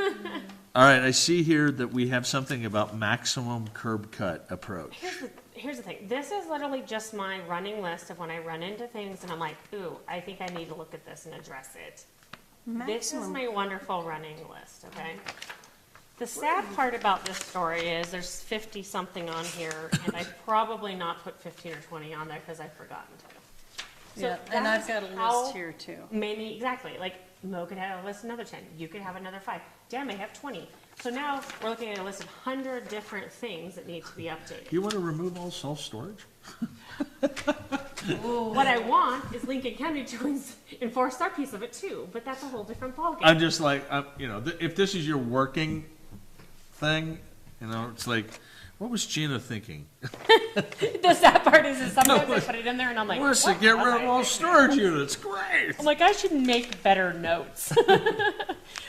Speaker 2: All right, I see here that we have something about maximum curb cut approach.
Speaker 3: Here's the thing. This is literally just my running list of when I run into things and I'm like, ooh, I think I need to look at this and address it. This is
Speaker 1: Maximum.
Speaker 3: my wonderful running list, okay? The sad part about this story is there's 50-something on here, and I probably not put 15 or 20 on there because I've forgotten to. So
Speaker 1: Yeah, and I've
Speaker 3: that's
Speaker 1: got a
Speaker 3: how
Speaker 1: list here too.
Speaker 3: Many, exactly, like Mo could have a list another 10, you could have another 5, Dan may have 20. So now we're looking at a list of 100 different things that need to be updated.
Speaker 2: You want to remove all self-storage?
Speaker 3: What I want is Lincoln County to enforce their piece of it too, but that's a whole different ballgame.
Speaker 2: I'm just like, you know, if this is your working thing, you know, it's like, what was Gina thinking?
Speaker 3: The sad part is sometimes I put it in there and I'm like,
Speaker 2: Wants to
Speaker 3: what
Speaker 2: get
Speaker 3: was
Speaker 2: rid
Speaker 3: I
Speaker 2: of all
Speaker 3: thinking?
Speaker 2: storage units, great.
Speaker 3: I'm like, I should make better notes.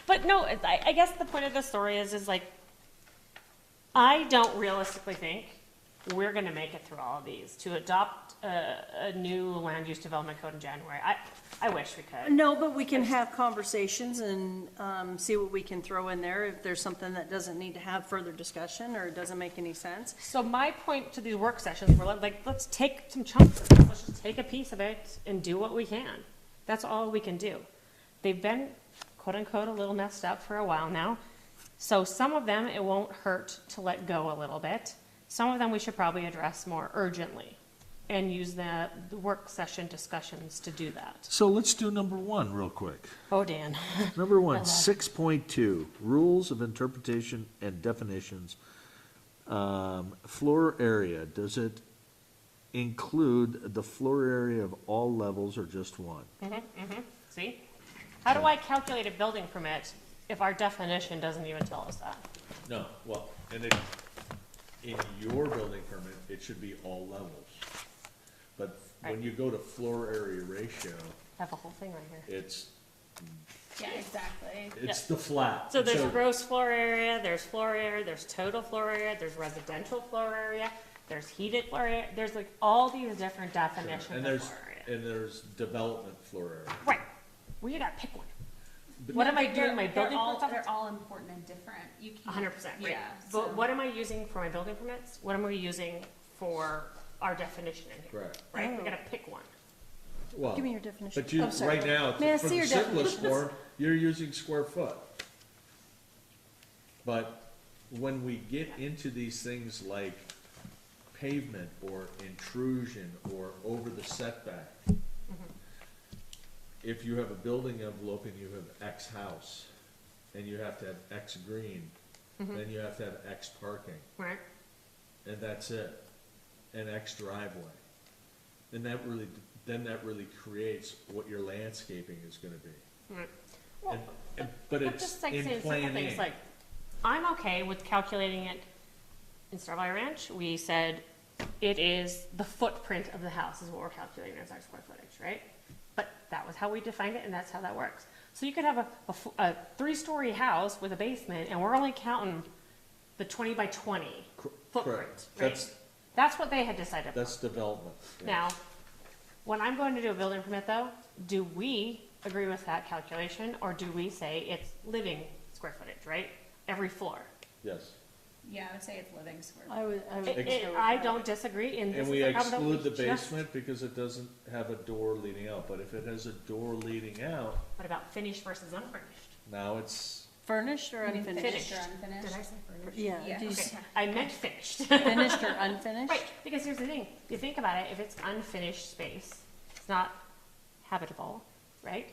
Speaker 3: But no, I guess the point of the story is like, I don't realistically think we're gonna make it through all of these to adopt a new land use development code in January. I wish we could.
Speaker 1: No, but we can have conversations and see what we can throw in there if there's something that doesn't need to have further discussion or it doesn't make any sense.
Speaker 3: So my point to these work sessions were like, let's take some chunks of this, let's just take a piece of it and do what we can. That's all we can do. They've been, quote unquote, a little messed up for a while now. So some of them, it won't hurt to let go a little bit. Some of them we should probably address more urgently and use the work session discussions to do that.
Speaker 2: So let's do number 1 real quick.
Speaker 3: Oh, Dan.
Speaker 2: Number 1, 6.2, rules of interpretation and definitions. Floor area, does it include the floor area of all levels or just one?
Speaker 3: See? How do I calculate a building permit if our definition doesn't even tell us that?
Speaker 2: No, well, and in your building permit, it should be all levels. But when
Speaker 3: Right.
Speaker 2: you go to floor area ratio,
Speaker 3: I have a whole thing right here.
Speaker 2: it's
Speaker 4: Yeah, exactly.
Speaker 2: the flat.
Speaker 3: So there's gross floor area, there's floor area, there's total floor area, there's residential floor area, there's heated floor area, there's like all these different definitions
Speaker 2: And
Speaker 3: of
Speaker 2: there's,
Speaker 3: floor area.
Speaker 2: and there's development floor area.
Speaker 3: Right, we gotta pick one. What am I doing, my building permits?
Speaker 4: They're all important and different. You can't.
Speaker 3: 100%, right.
Speaker 4: Yeah.
Speaker 3: But
Speaker 4: so-
Speaker 3: what am I using for my building permits? What am I using for our definition in here?
Speaker 2: Correct.
Speaker 3: Right, we
Speaker 1: Oh.
Speaker 3: gotta pick one.
Speaker 2: Well,
Speaker 1: Give me your definition.
Speaker 2: but you,
Speaker 1: Oh, sorry.
Speaker 2: right now,
Speaker 1: May I
Speaker 2: for
Speaker 1: see
Speaker 2: the
Speaker 1: your
Speaker 2: simplest
Speaker 1: definitions?
Speaker 2: form, you're using square foot. But when we get into these things like pavement or intrusion or over the setback, if you have a building envelope and you have X house, and you have to have X green, then you have to have X parking,
Speaker 3: Right?
Speaker 2: and that's it, and X driveway. And that really creates what your landscaping is gonna be.
Speaker 3: Right. Well,
Speaker 2: But
Speaker 3: but
Speaker 2: it's
Speaker 3: just like
Speaker 2: in
Speaker 3: saying simple
Speaker 2: Plan
Speaker 3: things
Speaker 2: A.
Speaker 3: like, I'm okay with calculating it in Star Valley Ranch. We said it is the footprint of the house is what we're calculating as our square footage, right? But that was how we defined it, and that's how that works. So you could have a 3-story house with a basement, and we're only counting the 20 by 20 footprint,
Speaker 2: Correct.
Speaker 3: right? That's what they had decided.
Speaker 2: That's development. yeah.
Speaker 3: Now, when I'm going to do a building permit though, do we agree with that calculation, or do we say it's living square footage, right? Every floor.
Speaker 2: Yes.
Speaker 4: Yeah, I would say it's living square.
Speaker 1: I would
Speaker 3: I don't disagree, and this
Speaker 2: And
Speaker 3: is
Speaker 2: we
Speaker 3: the problem that we
Speaker 2: exclude the
Speaker 3: just-
Speaker 2: basement because it doesn't have a door leading out, but if it has a door leading out,
Speaker 3: What about finished versus unfurnished?
Speaker 2: now it's,
Speaker 1: Furnished or
Speaker 4: You mean
Speaker 1: unfinished?
Speaker 4: finished or unfinished?
Speaker 3: Did I say furnished?
Speaker 1: Yeah,
Speaker 4: Yeah.
Speaker 1: do you
Speaker 3: Okay, I meant finished.
Speaker 1: finished or unfinished?
Speaker 3: Right, because here's the thing, you think about it, if it's unfinished space, it's not habitable, right?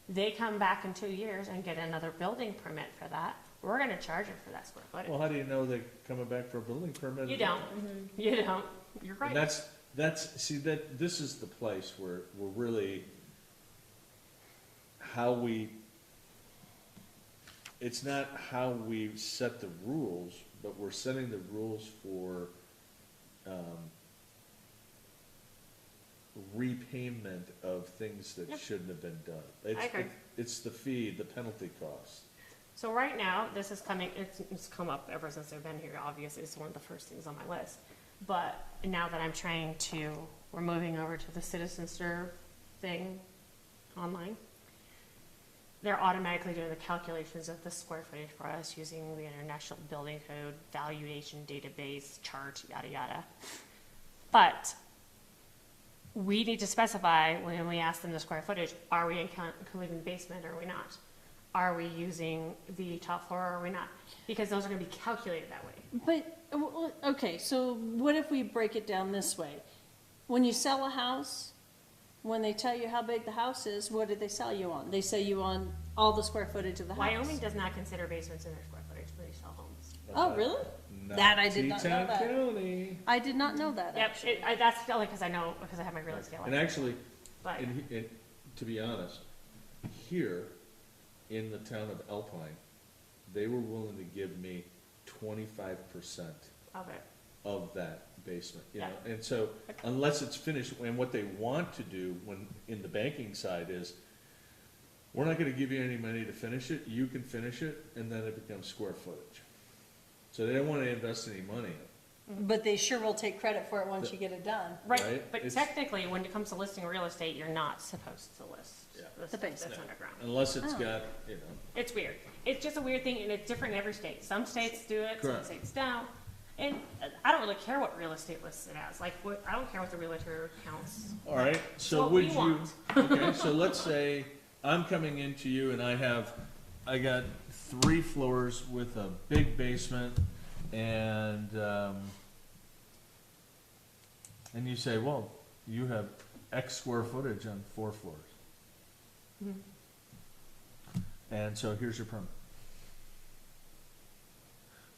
Speaker 3: They come back in 2 years and get another building permit for that, we're gonna charge them for that square footage.
Speaker 2: well, how do you know they're coming back for a building permit?
Speaker 3: You don't, you don't, you're
Speaker 2: And
Speaker 3: right.
Speaker 2: see, this is the place where we're really, it's not how we set the rules, but we're setting the rules for, repayment of things that
Speaker 3: Yeah.
Speaker 2: shouldn't have been done.
Speaker 3: I agree.
Speaker 2: It's the fee, the penalty cost.
Speaker 3: So right now, this is coming, it's come up ever since I've been here, obviously, it's one of the first things on my list. But now that I'm trying to, we're moving over to the Citizen Serve thing online, they're automatically doing the calculations of the square footage for us using the International Building Code, valuation database, chart, yada, yada. But we need to specify when we ask them the square footage, are we including the basement or are we not? Are we using the top floor or are we not? Because those are gonna be calculated that way.
Speaker 1: But, okay, so what if we break it down this way? When you sell a house, when they tell you how big the house is, what did they sell you on? They sell you on all the square footage of the house.
Speaker 3: Wyoming does not consider basements in their square footage when they sell homes.
Speaker 1: Oh, really? That I did not know
Speaker 2: Teton
Speaker 1: that.
Speaker 2: County.
Speaker 1: I did not know that,
Speaker 3: Yep,
Speaker 1: actually.
Speaker 3: that's only because I know, because I have my real estate
Speaker 2: And
Speaker 3: license.
Speaker 2: actually,
Speaker 3: But,
Speaker 2: to be honest, here in the town of Alpine, they were willing to give me 25%
Speaker 3: of it,
Speaker 2: of that basement, you know?
Speaker 3: Yeah.
Speaker 2: And so, unless it's finished, and what they want to do when, in the banking side is, we're not gonna give you any money to finish it, you can finish it, and then it becomes square footage. So they don't wanna invest any money in it.
Speaker 1: But they sure will take credit for it once you get it done.
Speaker 3: right,
Speaker 2: Right,
Speaker 3: but
Speaker 2: it's-
Speaker 3: technically, when it comes to listing real estate, you're not supposed to list
Speaker 2: Yeah.
Speaker 3: the
Speaker 1: The
Speaker 3: stuff that's
Speaker 1: basement.
Speaker 3: underground.
Speaker 2: Unless it's
Speaker 1: Oh.
Speaker 2: got, you know,
Speaker 3: It's weird. It's just a weird thing, and it's different in every state. Some states do it, some
Speaker 2: Correct.
Speaker 3: states don't. And I don't really care what real estate lists it as. Like, I don't care what the realtor counts.
Speaker 2: all right, so
Speaker 3: what
Speaker 2: would
Speaker 3: we
Speaker 2: you,
Speaker 3: want.
Speaker 2: okay, so let's say I'm coming into you and I got 3 floors with a big basement and you say, well, you have X square footage on 4 floors.
Speaker 3: Mhm.
Speaker 2: And so here's your permit.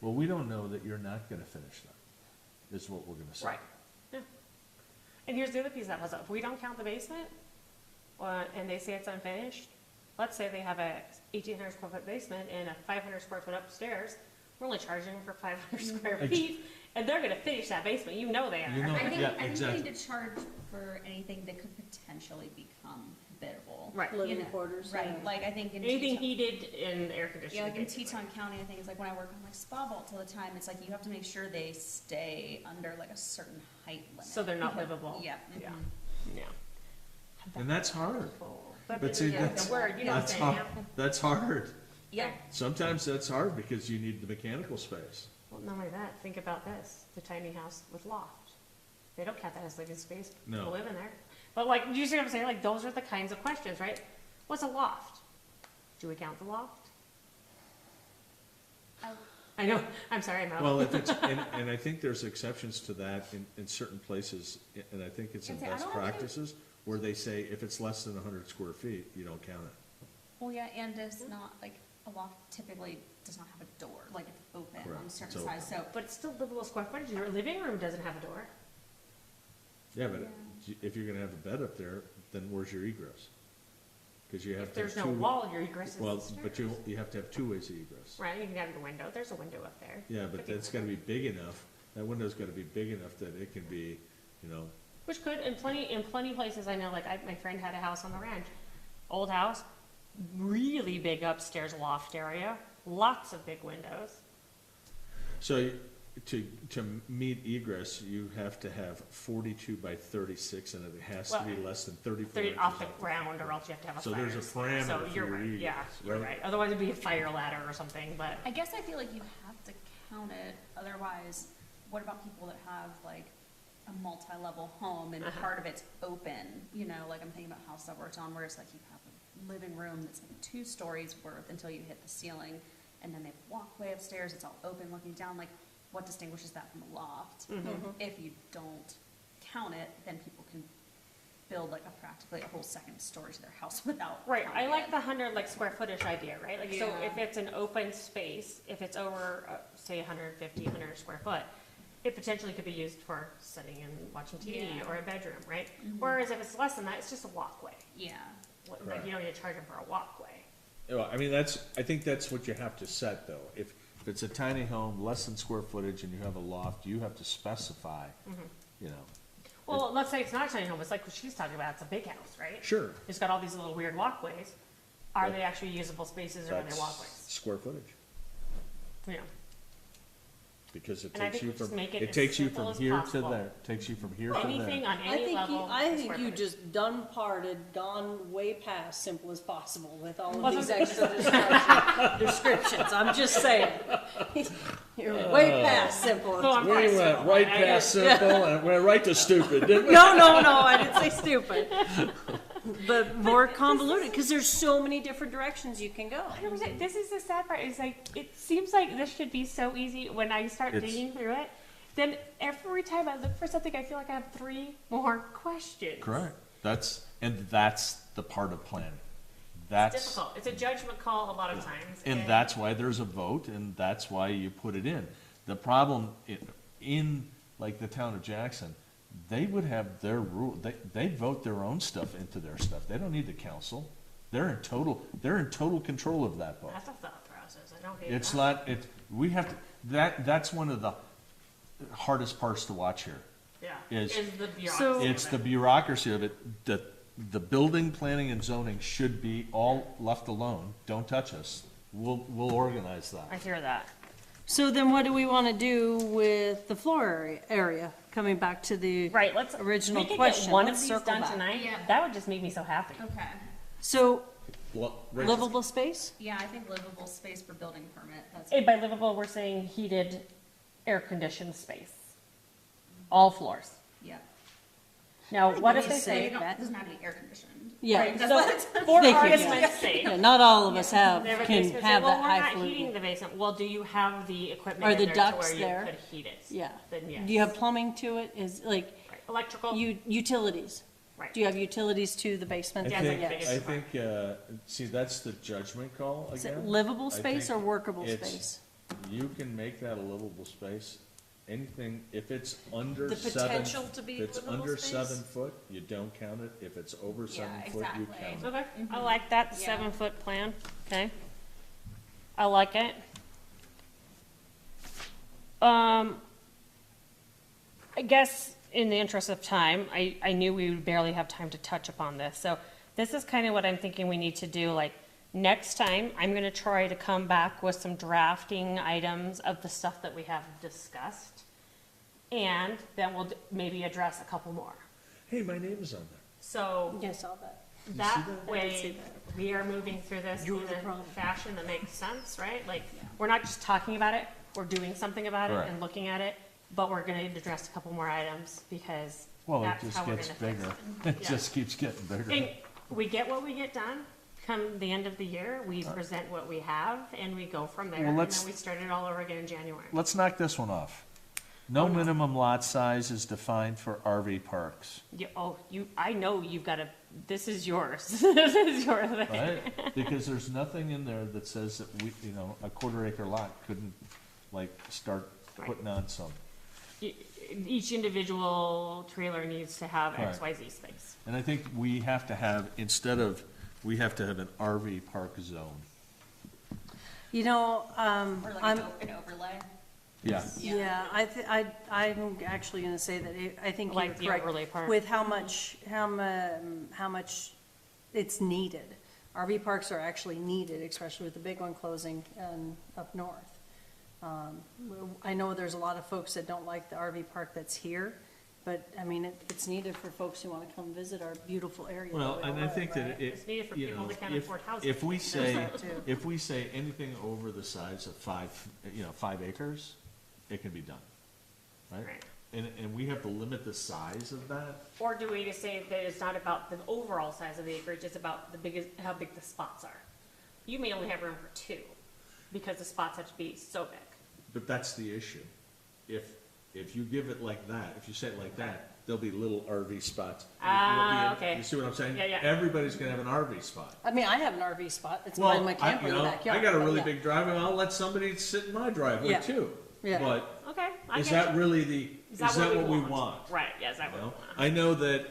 Speaker 2: Well, we don't know that you're not gonna finish that, is what we're gonna say.
Speaker 3: Right. Yeah. And here's the other piece of that puzzle. If we don't count the basement, and they say it's unfinished, let's say they have a 1,800 square foot basement and a 500 square foot upstairs, we're only charging them for 500 square
Speaker 2: Ex-
Speaker 3: feet, and they're gonna finish that basement, you know they are.
Speaker 2: You know-
Speaker 4: I think,
Speaker 2: Yeah,
Speaker 4: I think we
Speaker 2: exactly.
Speaker 4: need to charge for anything that could potentially become biddable.
Speaker 3: Right.
Speaker 4: You
Speaker 1: Living
Speaker 4: know,
Speaker 1: quarters.
Speaker 4: Right,
Speaker 1: yeah.
Speaker 4: like I think in
Speaker 3: Anything
Speaker 4: Teton,
Speaker 3: heated and air conditioned.
Speaker 4: yeah, like in
Speaker 3: basically.
Speaker 4: Teton County, I think it's like when I work on like spa vaults all the time, it's like you have to make sure they stay under like a certain height limit.
Speaker 3: So they're not
Speaker 4: Because-
Speaker 3: livable.
Speaker 4: Yeah.
Speaker 3: Yeah.
Speaker 4: mhm.
Speaker 3: Yeah.
Speaker 2: And that's hard.
Speaker 3: But
Speaker 2: see,
Speaker 3: yeah,
Speaker 2: that's-
Speaker 3: the word, you know what I'm
Speaker 2: That's
Speaker 3: saying,
Speaker 2: hard,
Speaker 3: yeah.
Speaker 2: that's hard.
Speaker 4: Yeah,
Speaker 2: Sometimes that's hard because you need the mechanical space.
Speaker 3: Well, not only that, think about this, the tiny house with loft. They don't count that as living space,
Speaker 2: No.
Speaker 3: people live in there. But like, do you see what I'm saying? Like, those are the kinds of questions, right? What's a loft? Do we count the loft? I know, I'm sorry, I'm out.
Speaker 2: Well, if it's, and I think there's exceptions to that in certain places, and I think it's in
Speaker 4: I'd say, I
Speaker 2: best
Speaker 4: don't know if
Speaker 2: practices, where they say if it's less than 100 square feet, you don't count it.
Speaker 4: well, yeah, and it's not like, a loft typically does not have a door, like it's open on a
Speaker 2: Correct,
Speaker 4: certain
Speaker 2: it's
Speaker 4: size, so.
Speaker 3: But it's still livable square footage. Your living room doesn't have a door.
Speaker 2: Yeah, but
Speaker 4: Yeah.
Speaker 2: if you're gonna have a bed up there, then where's your egress? Cause you have
Speaker 3: If
Speaker 2: to have
Speaker 3: there's
Speaker 2: two.
Speaker 3: no wall, your egress is
Speaker 2: Well,
Speaker 3: the stairs.
Speaker 2: but you have to have two ways of egress.
Speaker 3: Right, you can have your window. There's a window up there.
Speaker 2: Yeah, but
Speaker 3: Could be
Speaker 2: that's
Speaker 3: a
Speaker 2: gotta
Speaker 3: window.
Speaker 2: be big enough, that window's gotta be big enough that it can be, you know,
Speaker 3: Which could, in plenty places, I know, like, my friend had a house on the ranch, old house, really big upstairs loft area, lots of big windows.
Speaker 2: so to meet egress, you have to have 42 by 36 and it has to be
Speaker 3: Well,
Speaker 2: less than 34
Speaker 3: They're
Speaker 2: inches
Speaker 3: off the
Speaker 2: off
Speaker 3: ground, or else you have to have a
Speaker 2: So
Speaker 3: fire
Speaker 2: there's a
Speaker 3: escape.
Speaker 2: parameter
Speaker 3: So
Speaker 2: for
Speaker 3: you're
Speaker 2: your
Speaker 3: right, yeah,
Speaker 2: egress,
Speaker 3: you're
Speaker 2: right?
Speaker 3: right. Otherwise it'd be a fire ladder or something, but
Speaker 4: I guess I feel like you have to count it, otherwise, what about people that have like a multi-level home and part of it's open, you know, like I'm thinking about a house I worked on where it's like you have a living room that's like 2 stories worth until you hit the ceiling, and then they have a walkway upstairs, it's all open looking down, like what distinguishes that from a loft? If you don't count it, then people can build like practically a whole second story to their house without
Speaker 3: right, I
Speaker 4: counting
Speaker 3: like
Speaker 4: it.
Speaker 3: the 100 like square footage idea, right? Like, so
Speaker 4: Yeah.
Speaker 3: if it's an open space, if it's over, say 150, 100 square foot, it potentially could be used for sitting and watching TV
Speaker 4: Yeah.
Speaker 3: or a bedroom, right? Whereas if it's less than that, it's just a walkway.
Speaker 4: Yeah.
Speaker 3: Like, you don't need to charge them for a walkway.
Speaker 2: Well, I mean, I think that's what you have to set, though. If it's a tiny home, less than square footage, and you have a loft, you have to specify, you know.
Speaker 3: Well, let's say it's not a tiny home, it's like what she's talking about, it's a big house, right?
Speaker 2: Sure.
Speaker 3: It's got all these little weird walkways. Are
Speaker 2: But
Speaker 3: they actually usable spaces or are they
Speaker 2: That's
Speaker 3: walkways?
Speaker 2: square footage,
Speaker 3: Yeah.
Speaker 2: because it
Speaker 3: And I
Speaker 2: takes
Speaker 3: think
Speaker 2: you
Speaker 3: we just
Speaker 2: from,
Speaker 3: make it
Speaker 2: it
Speaker 3: as
Speaker 2: takes you
Speaker 3: simple
Speaker 2: from
Speaker 3: as
Speaker 2: here to
Speaker 3: possible.
Speaker 2: there, takes you from here to
Speaker 3: Anything
Speaker 2: there.
Speaker 3: on any level.
Speaker 1: I
Speaker 3: is
Speaker 1: think
Speaker 3: square
Speaker 1: you
Speaker 3: footage.
Speaker 1: just done parted, gone way past simple as possible with all
Speaker 3: Well,
Speaker 1: of these
Speaker 3: that's-
Speaker 1: extra descriptions. I'm just saying. You're way past simple.
Speaker 3: Well, I'm
Speaker 2: We
Speaker 3: fine,
Speaker 2: went
Speaker 3: so
Speaker 2: right
Speaker 3: I-
Speaker 2: past simple and went right to stupid, didn't we?
Speaker 1: No, I didn't say stupid. But more convoluted, because there's so many different directions you can go.
Speaker 3: 100%. This is the sad part. Is like it seems like this should be so easy when I start
Speaker 2: It's-
Speaker 3: digging through it. Then every time I look for something, I feel like I have 3 more questions.
Speaker 2: Correct. That's the part of planning.
Speaker 3: It's
Speaker 2: That's,
Speaker 3: difficult. It's a judgment call a lot of times.
Speaker 2: and that's why there's a vote, and that's why you put it in. The problem in like the town of Jackson, they would have their rule, they vote their own stuff into their stuff. They don't need the council. They're in total control of that vote.
Speaker 3: That's a thought process. I don't hate
Speaker 2: It's
Speaker 3: that.
Speaker 2: not, we have to, that's one of the hardest parts to watch here.
Speaker 3: Yeah.
Speaker 2: is-
Speaker 3: the bureaucracy.
Speaker 1: So-
Speaker 3: of
Speaker 2: It's
Speaker 3: it.
Speaker 2: the bureaucracy of it, the building, planning, and zoning should be all left alone. Don't touch us. We'll organize
Speaker 3: I
Speaker 2: that.
Speaker 3: hear that.
Speaker 1: So then what do we want to do with the floor area? Coming back to the
Speaker 3: Right. Let's
Speaker 1: original
Speaker 3: we could
Speaker 1: question.
Speaker 3: Get one
Speaker 1: Let's
Speaker 3: of these
Speaker 1: circle
Speaker 3: done
Speaker 1: back.
Speaker 3: tonight.
Speaker 4: Yeah.
Speaker 3: That would just make me so happy.
Speaker 4: Okay.
Speaker 1: So
Speaker 2: Rachel,
Speaker 1: livable space?
Speaker 4: Yeah, I think livable space for building permit, that's.
Speaker 3: And by livable, we're saying heated, air-conditioned space. All floors.
Speaker 4: Yeah.
Speaker 3: Now, what if
Speaker 1: we
Speaker 3: they
Speaker 1: say
Speaker 3: say,
Speaker 4: It
Speaker 1: that-
Speaker 4: doesn't have to be air conditioned.
Speaker 1: Yeah.
Speaker 3: right,
Speaker 4: That's
Speaker 3: so
Speaker 4: what it's-
Speaker 3: for
Speaker 1: Thank you,
Speaker 3: argument's sake,
Speaker 1: Yeah, not all of us have,
Speaker 3: they have a
Speaker 1: can
Speaker 3: basement, say,
Speaker 1: have
Speaker 3: well,
Speaker 1: that
Speaker 3: we're
Speaker 1: high
Speaker 3: not heating
Speaker 1: fluid.
Speaker 3: the basement. Well, do you have the equipment
Speaker 1: Are
Speaker 3: in
Speaker 1: the
Speaker 3: there
Speaker 1: ducts
Speaker 3: to where
Speaker 1: there?
Speaker 3: you could heat it?
Speaker 1: Yeah.
Speaker 3: Then yes.
Speaker 1: Do you have plumbing to it? Is like
Speaker 3: Right. Electrical?
Speaker 1: utilities?
Speaker 3: Right.
Speaker 1: Do you have utilities to the basement?
Speaker 3: Yeah,
Speaker 1: Yes.
Speaker 2: I think, see, that's the judgment call
Speaker 1: Is it
Speaker 2: again.
Speaker 1: livable
Speaker 2: I
Speaker 1: space or
Speaker 2: think
Speaker 1: workable
Speaker 2: it's-
Speaker 1: space?
Speaker 2: You can make that a livable space. Anything, if it's under
Speaker 1: The
Speaker 2: seven.
Speaker 1: potential to be
Speaker 2: If it's
Speaker 1: livable
Speaker 2: under
Speaker 1: space?
Speaker 2: 7 foot, you don't count it. If it's over
Speaker 4: Yeah,
Speaker 2: 7 foot, you
Speaker 4: exactly.
Speaker 2: count it.
Speaker 3: Okay, I like that, the
Speaker 4: Yeah.
Speaker 3: 7-foot plan, okay. I like it. I guess in the interest of time, I knew we would barely have time to touch upon this, so this is kind of what I'm thinking we need to do, like, next time, I'm gonna try to come back with some drafting items of the stuff that we have discussed, and then we'll maybe address a couple more.
Speaker 2: Hey, my name is on there.
Speaker 3: So,
Speaker 1: Yeah, I saw that.
Speaker 3: that
Speaker 1: I did see
Speaker 3: way,
Speaker 1: that.
Speaker 3: we are moving through this
Speaker 1: You're
Speaker 3: in
Speaker 1: the
Speaker 3: a
Speaker 1: problem.
Speaker 3: fashion that makes sense, right? Like, we're not just talking about it, we're doing something about it
Speaker 2: Right.
Speaker 3: and looking at it, but we're gonna address a couple more items, because
Speaker 2: Well, it
Speaker 3: that's
Speaker 2: just
Speaker 3: how we're
Speaker 2: gets
Speaker 3: gonna fix
Speaker 2: bigger.
Speaker 3: it.
Speaker 2: It
Speaker 3: Yeah.
Speaker 2: just keeps getting
Speaker 3: And
Speaker 2: bigger.
Speaker 3: we get what we get done, come the end of the year, we present what we have, and we go from there,
Speaker 2: Well,
Speaker 3: and
Speaker 2: let's-
Speaker 3: then we start it all over again in January.
Speaker 2: Let's knock this one off. No minimum lot size is defined for RV parks.
Speaker 3: I know you've got a this is yours. This is your thing.
Speaker 2: right? Because there's nothing in there that says that we, you know, a quarter acre lot couldn't, like, start
Speaker 3: Right.
Speaker 2: putting on some.
Speaker 3: Each individual trailer needs to have
Speaker 2: Right.
Speaker 3: XYZ space.
Speaker 2: And I think we have to have, instead of, we have to have an RV park zone.
Speaker 1: You know,
Speaker 4: Or like
Speaker 1: I'm,
Speaker 4: an overlay.
Speaker 2: Yeah.
Speaker 1: yeah, I'm actually gonna say that I think you're
Speaker 3: Like the
Speaker 1: correct.
Speaker 3: overlay park.
Speaker 1: With how much it's needed. RV parks are actually needed, especially with the big one closing, up north. I know there's a lot of folks that don't like the RV park that's here, but, I mean, it's needed for folks who wanna come visit our beautiful area. that
Speaker 2: Well,
Speaker 1: we
Speaker 2: and I
Speaker 1: love,
Speaker 2: think
Speaker 1: right?
Speaker 2: that it,
Speaker 3: It's needed for
Speaker 2: you
Speaker 3: people
Speaker 2: know,
Speaker 3: that can't
Speaker 2: if,
Speaker 3: afford housing.
Speaker 2: if we say,
Speaker 1: that too.
Speaker 2: if we say anything over the size of 5 acres, it can be done, right?
Speaker 3: Right.
Speaker 2: And we have to limit the size of that?
Speaker 3: Or do we just say that it's not about the overall size of the acreage, it's about how big the spots are? You may only have room for 2, because the spots have to be so big.
Speaker 2: But that's the issue. If you give it like that, if you say it like that, there'll be little RV spots.
Speaker 3: Ah, okay.
Speaker 2: You see what I'm saying?
Speaker 3: Yeah, yeah.
Speaker 2: Everybody's gonna have an RV spot.
Speaker 1: I mean, I have an RV spot, it's
Speaker 2: Well,
Speaker 1: behind my camper
Speaker 2: you
Speaker 1: in the
Speaker 2: know,
Speaker 1: backyard.
Speaker 2: I got a
Speaker 1: but
Speaker 2: really
Speaker 1: yeah.
Speaker 2: big driveway, I'll let somebody sit in my driveway
Speaker 1: Yeah.
Speaker 2: too.
Speaker 1: Yeah.
Speaker 2: But
Speaker 3: Okay, I
Speaker 2: is
Speaker 3: get
Speaker 2: that
Speaker 3: you.
Speaker 2: really the, is that what we want?
Speaker 3: Right, yeah, is that
Speaker 2: You
Speaker 3: what we
Speaker 2: know?
Speaker 3: want?
Speaker 2: I know that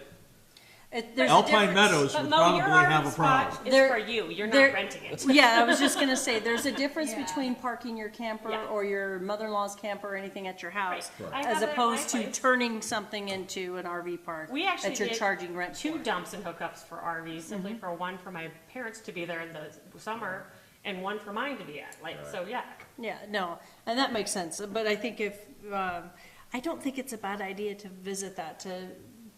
Speaker 1: There's a
Speaker 2: Alpine
Speaker 1: difference.
Speaker 2: Meadows
Speaker 3: But
Speaker 2: would
Speaker 3: Mo,
Speaker 2: probably
Speaker 3: your
Speaker 2: have a
Speaker 3: RV spot
Speaker 2: problem.
Speaker 3: is
Speaker 1: There-
Speaker 3: for you, you're
Speaker 1: there-
Speaker 3: not renting it.
Speaker 1: Yeah, I was just gonna say, there's a difference
Speaker 4: Yeah.
Speaker 1: between parking your camper
Speaker 3: Yeah.
Speaker 1: or your mother-in-law's camper or anything at your house,
Speaker 3: Right. I
Speaker 1: as
Speaker 3: have it at
Speaker 1: opposed
Speaker 3: my
Speaker 1: to
Speaker 3: place.
Speaker 1: turning something into an RV park
Speaker 3: We actually
Speaker 1: that you're
Speaker 3: did
Speaker 1: charging rent
Speaker 3: 2
Speaker 1: for.
Speaker 3: dumps and hookups for RVs, simply
Speaker 1: Mm-hmm.
Speaker 3: for one for my parents to be there in the summer, and one for mine to be at, like, so, yeah.
Speaker 1: Yeah, no, and that makes sense, but I think if, I don't think it's a bad idea to visit that, to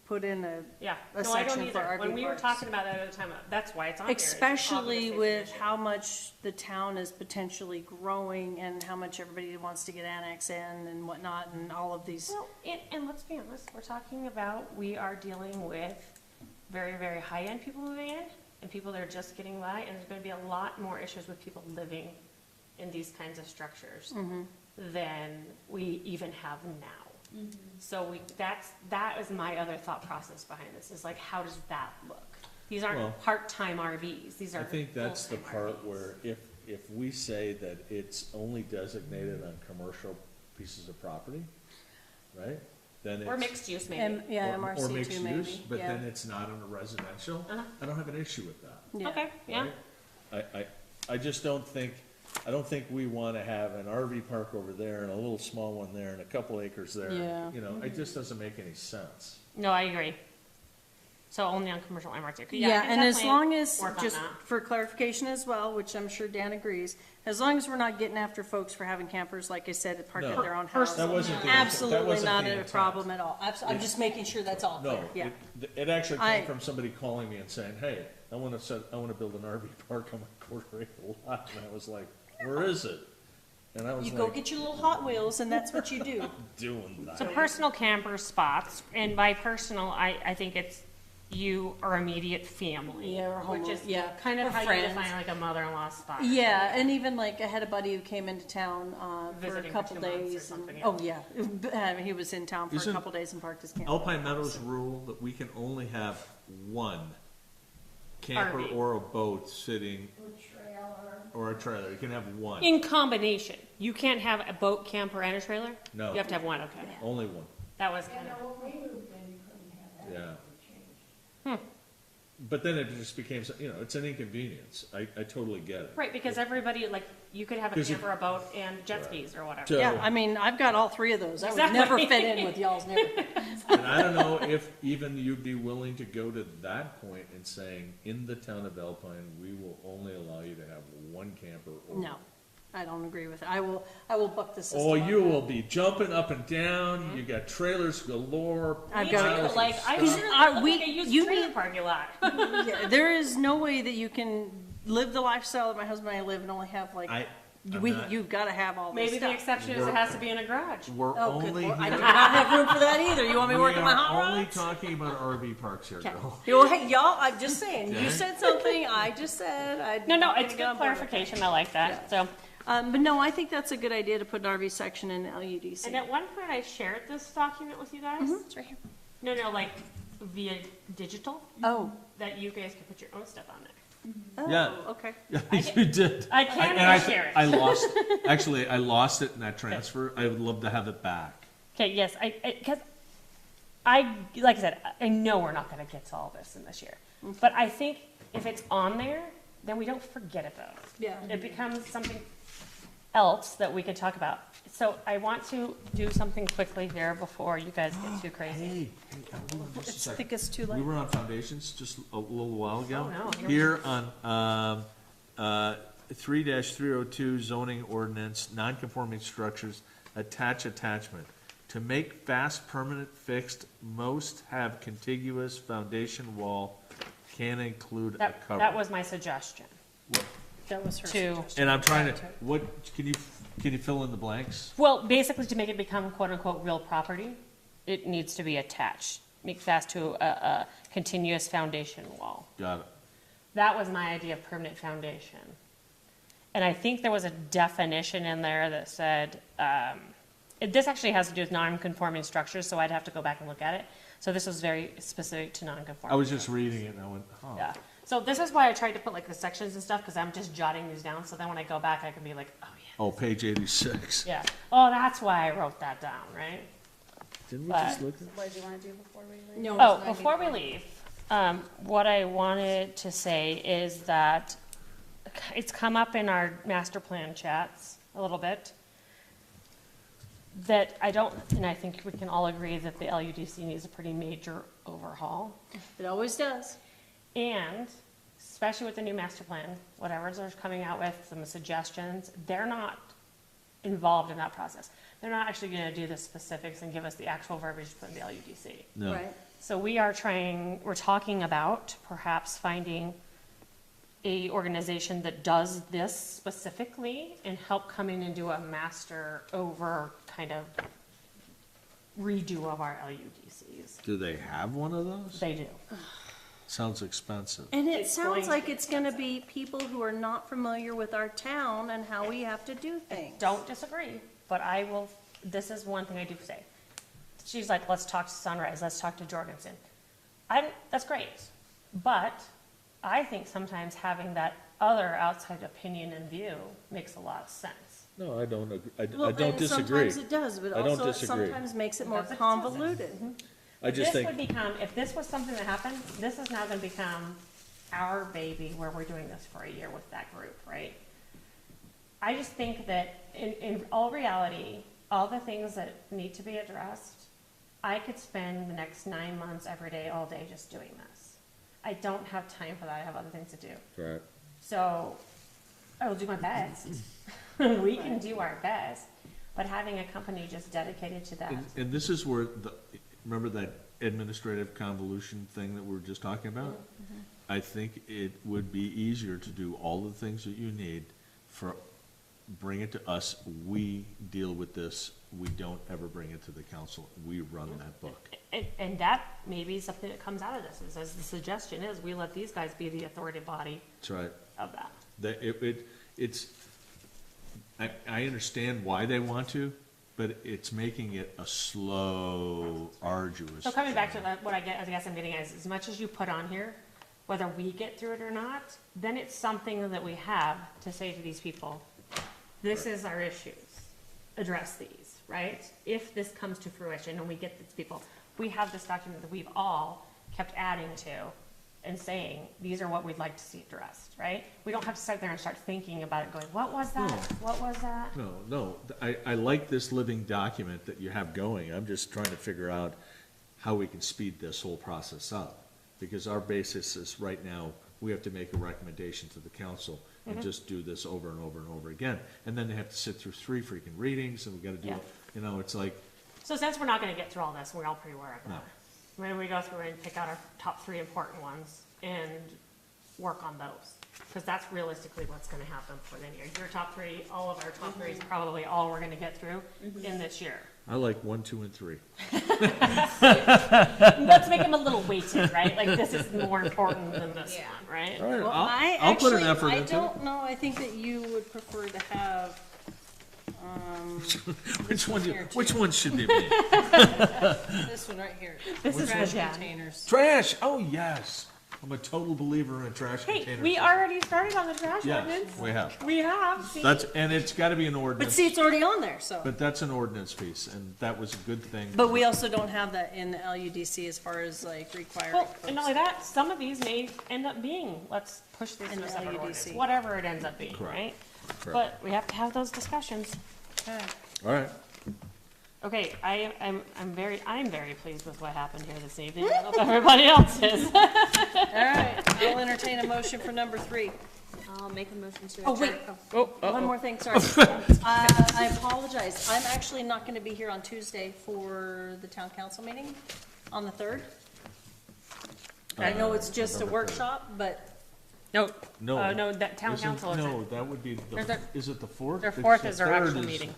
Speaker 1: put in
Speaker 3: Yeah,
Speaker 1: a
Speaker 3: no, I don't
Speaker 1: section for
Speaker 3: either.
Speaker 1: RV
Speaker 3: When we were
Speaker 1: parks.
Speaker 3: talking about that at the time, that's why it's on here. It's
Speaker 1: Especially
Speaker 3: obviously
Speaker 1: with
Speaker 3: an issue.
Speaker 1: how much the town is potentially growing and how much everybody wants to get annexed in and whatnot and all of these.
Speaker 3: Well, and let's be honest, we're talking about, we are dealing with very, very high-end people moving in, and people that are just getting by, and there's gonna be a lot more issues with people living in these kinds of structures than we even have now. So that is my other thought process behind this, is like, how does that look? These
Speaker 2: Well,
Speaker 3: aren't part-time RVs, these are
Speaker 2: I think that's the
Speaker 3: full-time
Speaker 2: part
Speaker 3: RVs.
Speaker 2: where if we say that it's only designated on commercial pieces of property, right? Then it's.
Speaker 3: Or mixed use, maybe.
Speaker 1: Yeah,
Speaker 2: or
Speaker 1: MRC
Speaker 2: mixed
Speaker 1: too,
Speaker 2: use,
Speaker 1: maybe,
Speaker 2: but
Speaker 1: yeah.
Speaker 2: then it's not on a residential.
Speaker 3: Uh-huh.
Speaker 2: I don't have an issue with that.
Speaker 1: Yeah.
Speaker 3: Okay, yeah.
Speaker 2: right? I just don't think we wanna have an RV park over there and a little small one there and a couple acres there.
Speaker 1: Yeah.
Speaker 2: You know, it just doesn't make any sense.
Speaker 3: No, I agree. So only on commercial MRT. I
Speaker 1: Yeah,
Speaker 3: can
Speaker 1: and as
Speaker 3: definitely
Speaker 1: long as,
Speaker 3: work on
Speaker 1: just
Speaker 3: that.
Speaker 1: for clarification as well, which I'm sure Dan agrees, as long as we're not getting after folks for having campers, like I said, parked at
Speaker 2: No.
Speaker 1: their own house.
Speaker 2: That wasn't the, that
Speaker 1: Absolutely
Speaker 2: wasn't
Speaker 1: not
Speaker 2: the
Speaker 1: a
Speaker 2: intent.
Speaker 1: problem at all. I'm just making sure that's all
Speaker 2: No,
Speaker 1: clear, yeah.
Speaker 2: it actually
Speaker 1: I-
Speaker 2: came from somebody calling me and saying, hey, I wanna build an RV park on my quarter acre lot, and I was like, where is it? And I was
Speaker 1: You go
Speaker 2: like,
Speaker 1: get your little Hot Wheels and that's what you do.
Speaker 2: doing that.
Speaker 3: So personal camper spots, and by personal, I think it's you or immediate family.
Speaker 1: Yeah, or
Speaker 3: Which
Speaker 1: homo-
Speaker 3: is
Speaker 1: yeah,
Speaker 3: kind of
Speaker 1: or
Speaker 3: how
Speaker 1: friends.
Speaker 3: you define like a mother-in-law spot.
Speaker 1: Yeah, and even like I had a buddy who came into town, for a
Speaker 3: Visiting for
Speaker 1: couple
Speaker 3: 2 months or
Speaker 1: days. and-
Speaker 3: something, yeah.
Speaker 1: Oh, yeah, he was in town for a
Speaker 2: Isn't
Speaker 1: couple days and parked his camper.
Speaker 2: Alpine Meadows rule that we can only have one camper
Speaker 3: RV.
Speaker 2: or a boat sitting. Or a trailer, you can have one,
Speaker 3: In combination, you can't have a boat, camper, and a trailer?
Speaker 2: No.
Speaker 3: You have to have one, okay.
Speaker 2: only one,
Speaker 3: That was kind of,
Speaker 2: yeah. But then it just became, you know, it's an inconvenience, I totally get it.
Speaker 3: right, because everybody, like, you could have a
Speaker 2: 'Cause you-
Speaker 3: camper, a boat, and jet skis or whatever.
Speaker 2: So-
Speaker 1: Yeah, I mean, I've got all 3 of those. I would
Speaker 3: Exactly.
Speaker 1: never fit in with y'all's neighborhood.
Speaker 2: And I don't know if even you'd be willing to go to that point and saying, in the town of Alpine, we will only allow you to have one camper or.
Speaker 1: No, I don't agree with it. I will buck the system.
Speaker 2: Oh,
Speaker 1: on
Speaker 2: you
Speaker 1: that.
Speaker 2: will be jumping up and down,
Speaker 3: Mm-hmm.
Speaker 2: you got trailers galore.
Speaker 1: I've
Speaker 3: Me
Speaker 1: got
Speaker 3: too,
Speaker 1: it.
Speaker 3: like, I
Speaker 2: Stuff.
Speaker 3: sure
Speaker 1: I-
Speaker 3: look
Speaker 1: we-
Speaker 3: like a used
Speaker 1: you
Speaker 3: trailer
Speaker 1: need-
Speaker 3: parking lot.
Speaker 1: Yeah, there is no way that you can live the lifestyle that my husband and I live and only have like,
Speaker 2: I'm not-
Speaker 1: you've gotta have all this
Speaker 3: Maybe the
Speaker 1: stuff.
Speaker 3: exception is it has to be in a garage.
Speaker 2: We're
Speaker 1: Oh, good
Speaker 2: only
Speaker 1: lord, I do
Speaker 2: here,
Speaker 1: not have room for that either. You want me to
Speaker 2: we
Speaker 1: work in my hot
Speaker 2: are only
Speaker 1: rods?
Speaker 2: talking about RV parks here,
Speaker 1: Okay.
Speaker 2: girl.
Speaker 1: Well, hey, y'all, I'm just saying, you
Speaker 2: Okay.
Speaker 1: said something, I just said,
Speaker 3: No,
Speaker 1: I'm
Speaker 3: it's
Speaker 1: gonna get
Speaker 3: good
Speaker 1: on board with
Speaker 3: clarification, I like that, so.
Speaker 1: But no, I think that's a good idea to put an RV section in LUDC.
Speaker 3: And at one point I shared this document with you guys.
Speaker 1: It's right here.
Speaker 3: No, like, via digital,
Speaker 1: Oh,
Speaker 3: that you guys can put your own stuff on there.
Speaker 1: oh,
Speaker 2: Yeah.
Speaker 1: okay.
Speaker 2: You did.
Speaker 3: I can
Speaker 2: And
Speaker 3: share it.
Speaker 2: I lost, actually, I lost it in that transfer. I would love to have it back.
Speaker 3: Okay, yes, because I, like I said, I know we're not gonna get to all this in this year. But I think if it's on there, then we don't forget about it.
Speaker 1: Yeah.
Speaker 3: It becomes something else that we can talk about. So I want to do something quickly here before you guys get too crazy.
Speaker 2: Hey, hold on just a
Speaker 1: It's,
Speaker 2: second.
Speaker 1: think it's too
Speaker 2: We
Speaker 1: late.
Speaker 2: were on foundations just a little while ago.
Speaker 3: Oh, no.
Speaker 2: Here on 3-302 zoning ordinance, non-conforming structures, attachment. To make fast permanent fixed, most have contiguous foundation wall, can include a
Speaker 3: That
Speaker 2: cover.
Speaker 3: was my suggestion,
Speaker 1: That was her
Speaker 3: to,
Speaker 1: suggestion.
Speaker 2: And I'm trying to, what, can you fill in the blanks?
Speaker 3: well, basically to make it become quote-unquote real property, it needs to be attached, make fast to a continuous foundation wall.
Speaker 2: Got it.
Speaker 3: That was my idea of permanent foundation. And I think there was a definition in there that said, this actually has to do with non-conforming structures, so I'd have to go back and look at it. So this was very specific to non-conforming.
Speaker 2: I was just reading it and I went, oh.
Speaker 3: Yeah. So this is why I tried to put like the sections and stuff, because I'm just jotting these down, so then when I go back, I can be like, oh yeah.
Speaker 2: Oh, page 86.
Speaker 3: Yeah. Oh, that's why I wrote that down, right?
Speaker 2: Didn't
Speaker 3: we just
Speaker 2: look at?
Speaker 4: What did you wanna do before we leave?
Speaker 1: No,
Speaker 3: Oh, before we leave, what I wanted to say is that it's come up in our master plan chats a little bit, that I don't, and I think we can all agree that the LUDC needs a pretty major overhaul.
Speaker 1: it always does.
Speaker 3: And especially with the new master plan, whatever they're coming out with, some suggestions, they're not involved in that process. They're not actually gonna do the specifics and give us the actual verbiage to put in the LUDC.
Speaker 2: No.
Speaker 1: Right.
Speaker 3: So we're talking about perhaps finding a organization that does this specifically and help come in and do a master over kind of redo of our LUDCs.
Speaker 2: Do they have one of those?
Speaker 3: They do.
Speaker 2: Sounds expensive.
Speaker 1: And it
Speaker 3: It's going
Speaker 1: sounds
Speaker 3: to
Speaker 1: like
Speaker 3: be
Speaker 1: it's gonna be people who are not familiar with our town and how we have to do things.
Speaker 3: Don't disagree, but I will, this is one thing I do say. She's like, let's talk to Sunrise, let's talk to Jorgensen. That's great, but I think sometimes having that other outside opinion and view makes a lot of sense.
Speaker 2: No, I don't agree.
Speaker 1: Well,
Speaker 2: I don't
Speaker 1: and
Speaker 2: disagree.
Speaker 1: sometimes it does, but
Speaker 2: I don't
Speaker 1: also it
Speaker 2: disagree.
Speaker 1: sometimes makes it more
Speaker 3: Sometimes it doesn't.
Speaker 1: convoluted.
Speaker 2: I just
Speaker 3: This
Speaker 2: think,
Speaker 3: would become, if this was something that happened, this is now gonna become our baby where we're doing this for a year with that group, right? I just think that in all reality, all the things that need to be addressed, I could spend the next 9 months every day, all day, just doing this. I don't have time for that, I have other things to do.
Speaker 2: right.
Speaker 3: So, I will do my best. We can do our best, but having a company just dedicated to that.
Speaker 2: And this is where remember that administrative convolution thing that we were just talking about?
Speaker 3: Mm-hmm.
Speaker 2: I think it would be easier to do all the things that you need bring it to us, we deal with this, we don't ever bring it to the council, we run that book.
Speaker 3: And that may be something that comes out of this, is as the suggestion is, we let these guys be the authority body
Speaker 2: That's right.
Speaker 3: of that.
Speaker 2: I understand why they want to, but it's making it a slow, arduous.
Speaker 3: So coming back to that, what I guess I'm getting at is, as much as you put on here, whether we get through it or not, then it's something that we have to say to these people, this is our issues, address these, right? If this comes to fruition and we get these people, we have this document that we've all kept adding to and saying, these are what we'd like to see addressed, right? We don't have to sit there and start thinking about it, going, what was that? What was that?
Speaker 2: No, I like this living document that you have going, I'm just trying to figure out how we can speed this whole process up. Because our basis is, right now, we have to make a recommendation to the council and just do this over and over and over again. And then they have to sit through 3 freaking readings, and we gotta do,
Speaker 3: Yeah.
Speaker 2: it's like,
Speaker 3: So since we're not gonna get through all this, we're all pretty aware of
Speaker 2: No.
Speaker 3: that. Maybe we go through and pick out our top 3 important ones and work on those. Because that's realistically what's gonna happen for the year. Your top 3, all of our top 3 is probably all we're gonna get through in this year.
Speaker 2: I like 1, 2, and 3.
Speaker 3: Let's make them a little weighted, right? Like, this is more important than this
Speaker 4: Yeah.
Speaker 3: one, right?
Speaker 2: All right,
Speaker 1: Well,
Speaker 2: I'll put an effort
Speaker 1: I
Speaker 2: into it.
Speaker 1: don't know, I think that you would prefer to have,
Speaker 2: Which one should be me?
Speaker 1: This one right here.
Speaker 3: This is
Speaker 1: Trash
Speaker 3: the Dan.
Speaker 1: containers.
Speaker 2: Trash, oh, yes. I'm a total believer in trash
Speaker 3: Hey,
Speaker 2: containers.
Speaker 3: we already started on the trash
Speaker 2: Yes,
Speaker 3: ordinance.
Speaker 2: we have.
Speaker 3: We have, see?
Speaker 2: And it's gotta be an
Speaker 1: But
Speaker 2: ordinance,
Speaker 1: see, it's already on there, so.
Speaker 2: but that's an ordinance piece, and that was a good thing.
Speaker 1: But we also don't have that in the LUDC as far as like requiring.
Speaker 3: Well, and not only that, some of these may end up being, let's push this
Speaker 1: In
Speaker 3: to a
Speaker 1: the
Speaker 3: separate
Speaker 1: LUDC.
Speaker 3: ordinance, whatever it ends up being,
Speaker 2: Correct.
Speaker 3: right?
Speaker 2: Correct.
Speaker 3: But we have to have those discussions.
Speaker 1: Okay.
Speaker 2: All right.
Speaker 3: Okay, I'm very pleased with what happened here this evening. I don't know if everybody else is.
Speaker 1: All right, I'll entertain a motion for number 3.
Speaker 4: I'll make a motion to
Speaker 1: Oh,
Speaker 4: adjourn.
Speaker 1: wait, one more thing, sorry. I apologize. I'm actually not gonna be here on Tuesday for the town council meeting on the 3rd. I know it's just a
Speaker 2: November 3rd.
Speaker 1: workshop, but
Speaker 3: No,
Speaker 2: No.
Speaker 3: no, that town
Speaker 2: Isn't-
Speaker 3: council
Speaker 2: No,
Speaker 3: isn't.
Speaker 2: that would be,
Speaker 3: There's
Speaker 2: the.
Speaker 3: a-
Speaker 2: Is it the 4th?
Speaker 3: Their
Speaker 2: It's
Speaker 3: 4th
Speaker 2: the
Speaker 3: is our
Speaker 2: 3rd
Speaker 3: actual
Speaker 2: is-
Speaker 3: meeting.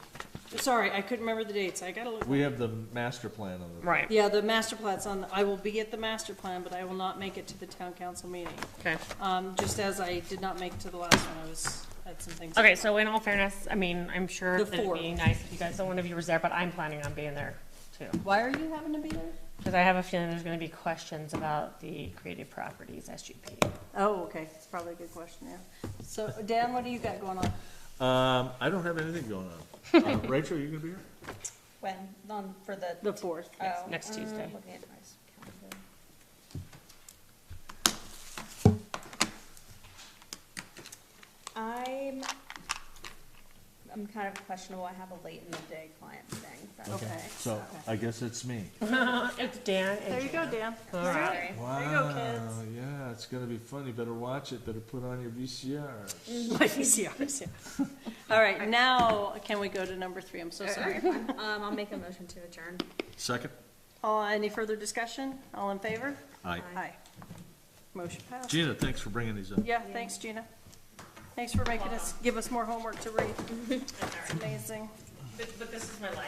Speaker 1: sorry, I couldn't remember the dates. I gotta look.
Speaker 2: We have the master plan on the.
Speaker 3: Right,
Speaker 1: Yeah, the master plan's on, I will be at the master plan, but I will not make it to the town council meeting.
Speaker 3: okay.
Speaker 1: Just as I did not make it to the last one, had some things.
Speaker 3: Okay, so in all fairness, I mean, I'm sure
Speaker 1: The
Speaker 3: that it'd be
Speaker 1: 4th.
Speaker 3: nice if you guys, one of you was there, but I'm planning on being there too.
Speaker 1: Why are you having to be there?
Speaker 3: Because I have a feeling there's gonna be questions about the creative properties SGP.
Speaker 1: Oh, okay, it's probably a good question, yeah. So, Dan, what do you got going on?
Speaker 2: I don't have anything going on. Rachel, you gonna be here?
Speaker 4: When, for the.
Speaker 1: The 4th.
Speaker 4: Oh,
Speaker 3: next Tuesday.
Speaker 4: Looking at my calendar. I'm kind of questionable. I have a late in the day client thing. But
Speaker 1: Okay.
Speaker 2: So, I guess it's me.
Speaker 3: It's Dan and
Speaker 1: There you go,
Speaker 3: Gina.
Speaker 1: Dan.
Speaker 3: All right.
Speaker 4: Sorry.
Speaker 2: Wow,
Speaker 1: you go, kids.
Speaker 2: yeah, it's gonna be funny. Better watch it, better put on your VCR.
Speaker 1: My VCRs, yeah. All right, now, can we go to number 3? I'm so sorry.
Speaker 4: I'll make a motion to adjourn.
Speaker 2: Second?
Speaker 1: Any further discussion? All in favor?
Speaker 2: Aye.
Speaker 1: Aye. Motion passed.
Speaker 2: Gina, thanks for bringing these up.
Speaker 1: Yeah, thanks, Gina. Thanks for making us, give us more homework to read. It's amazing.
Speaker 3: But this is my life.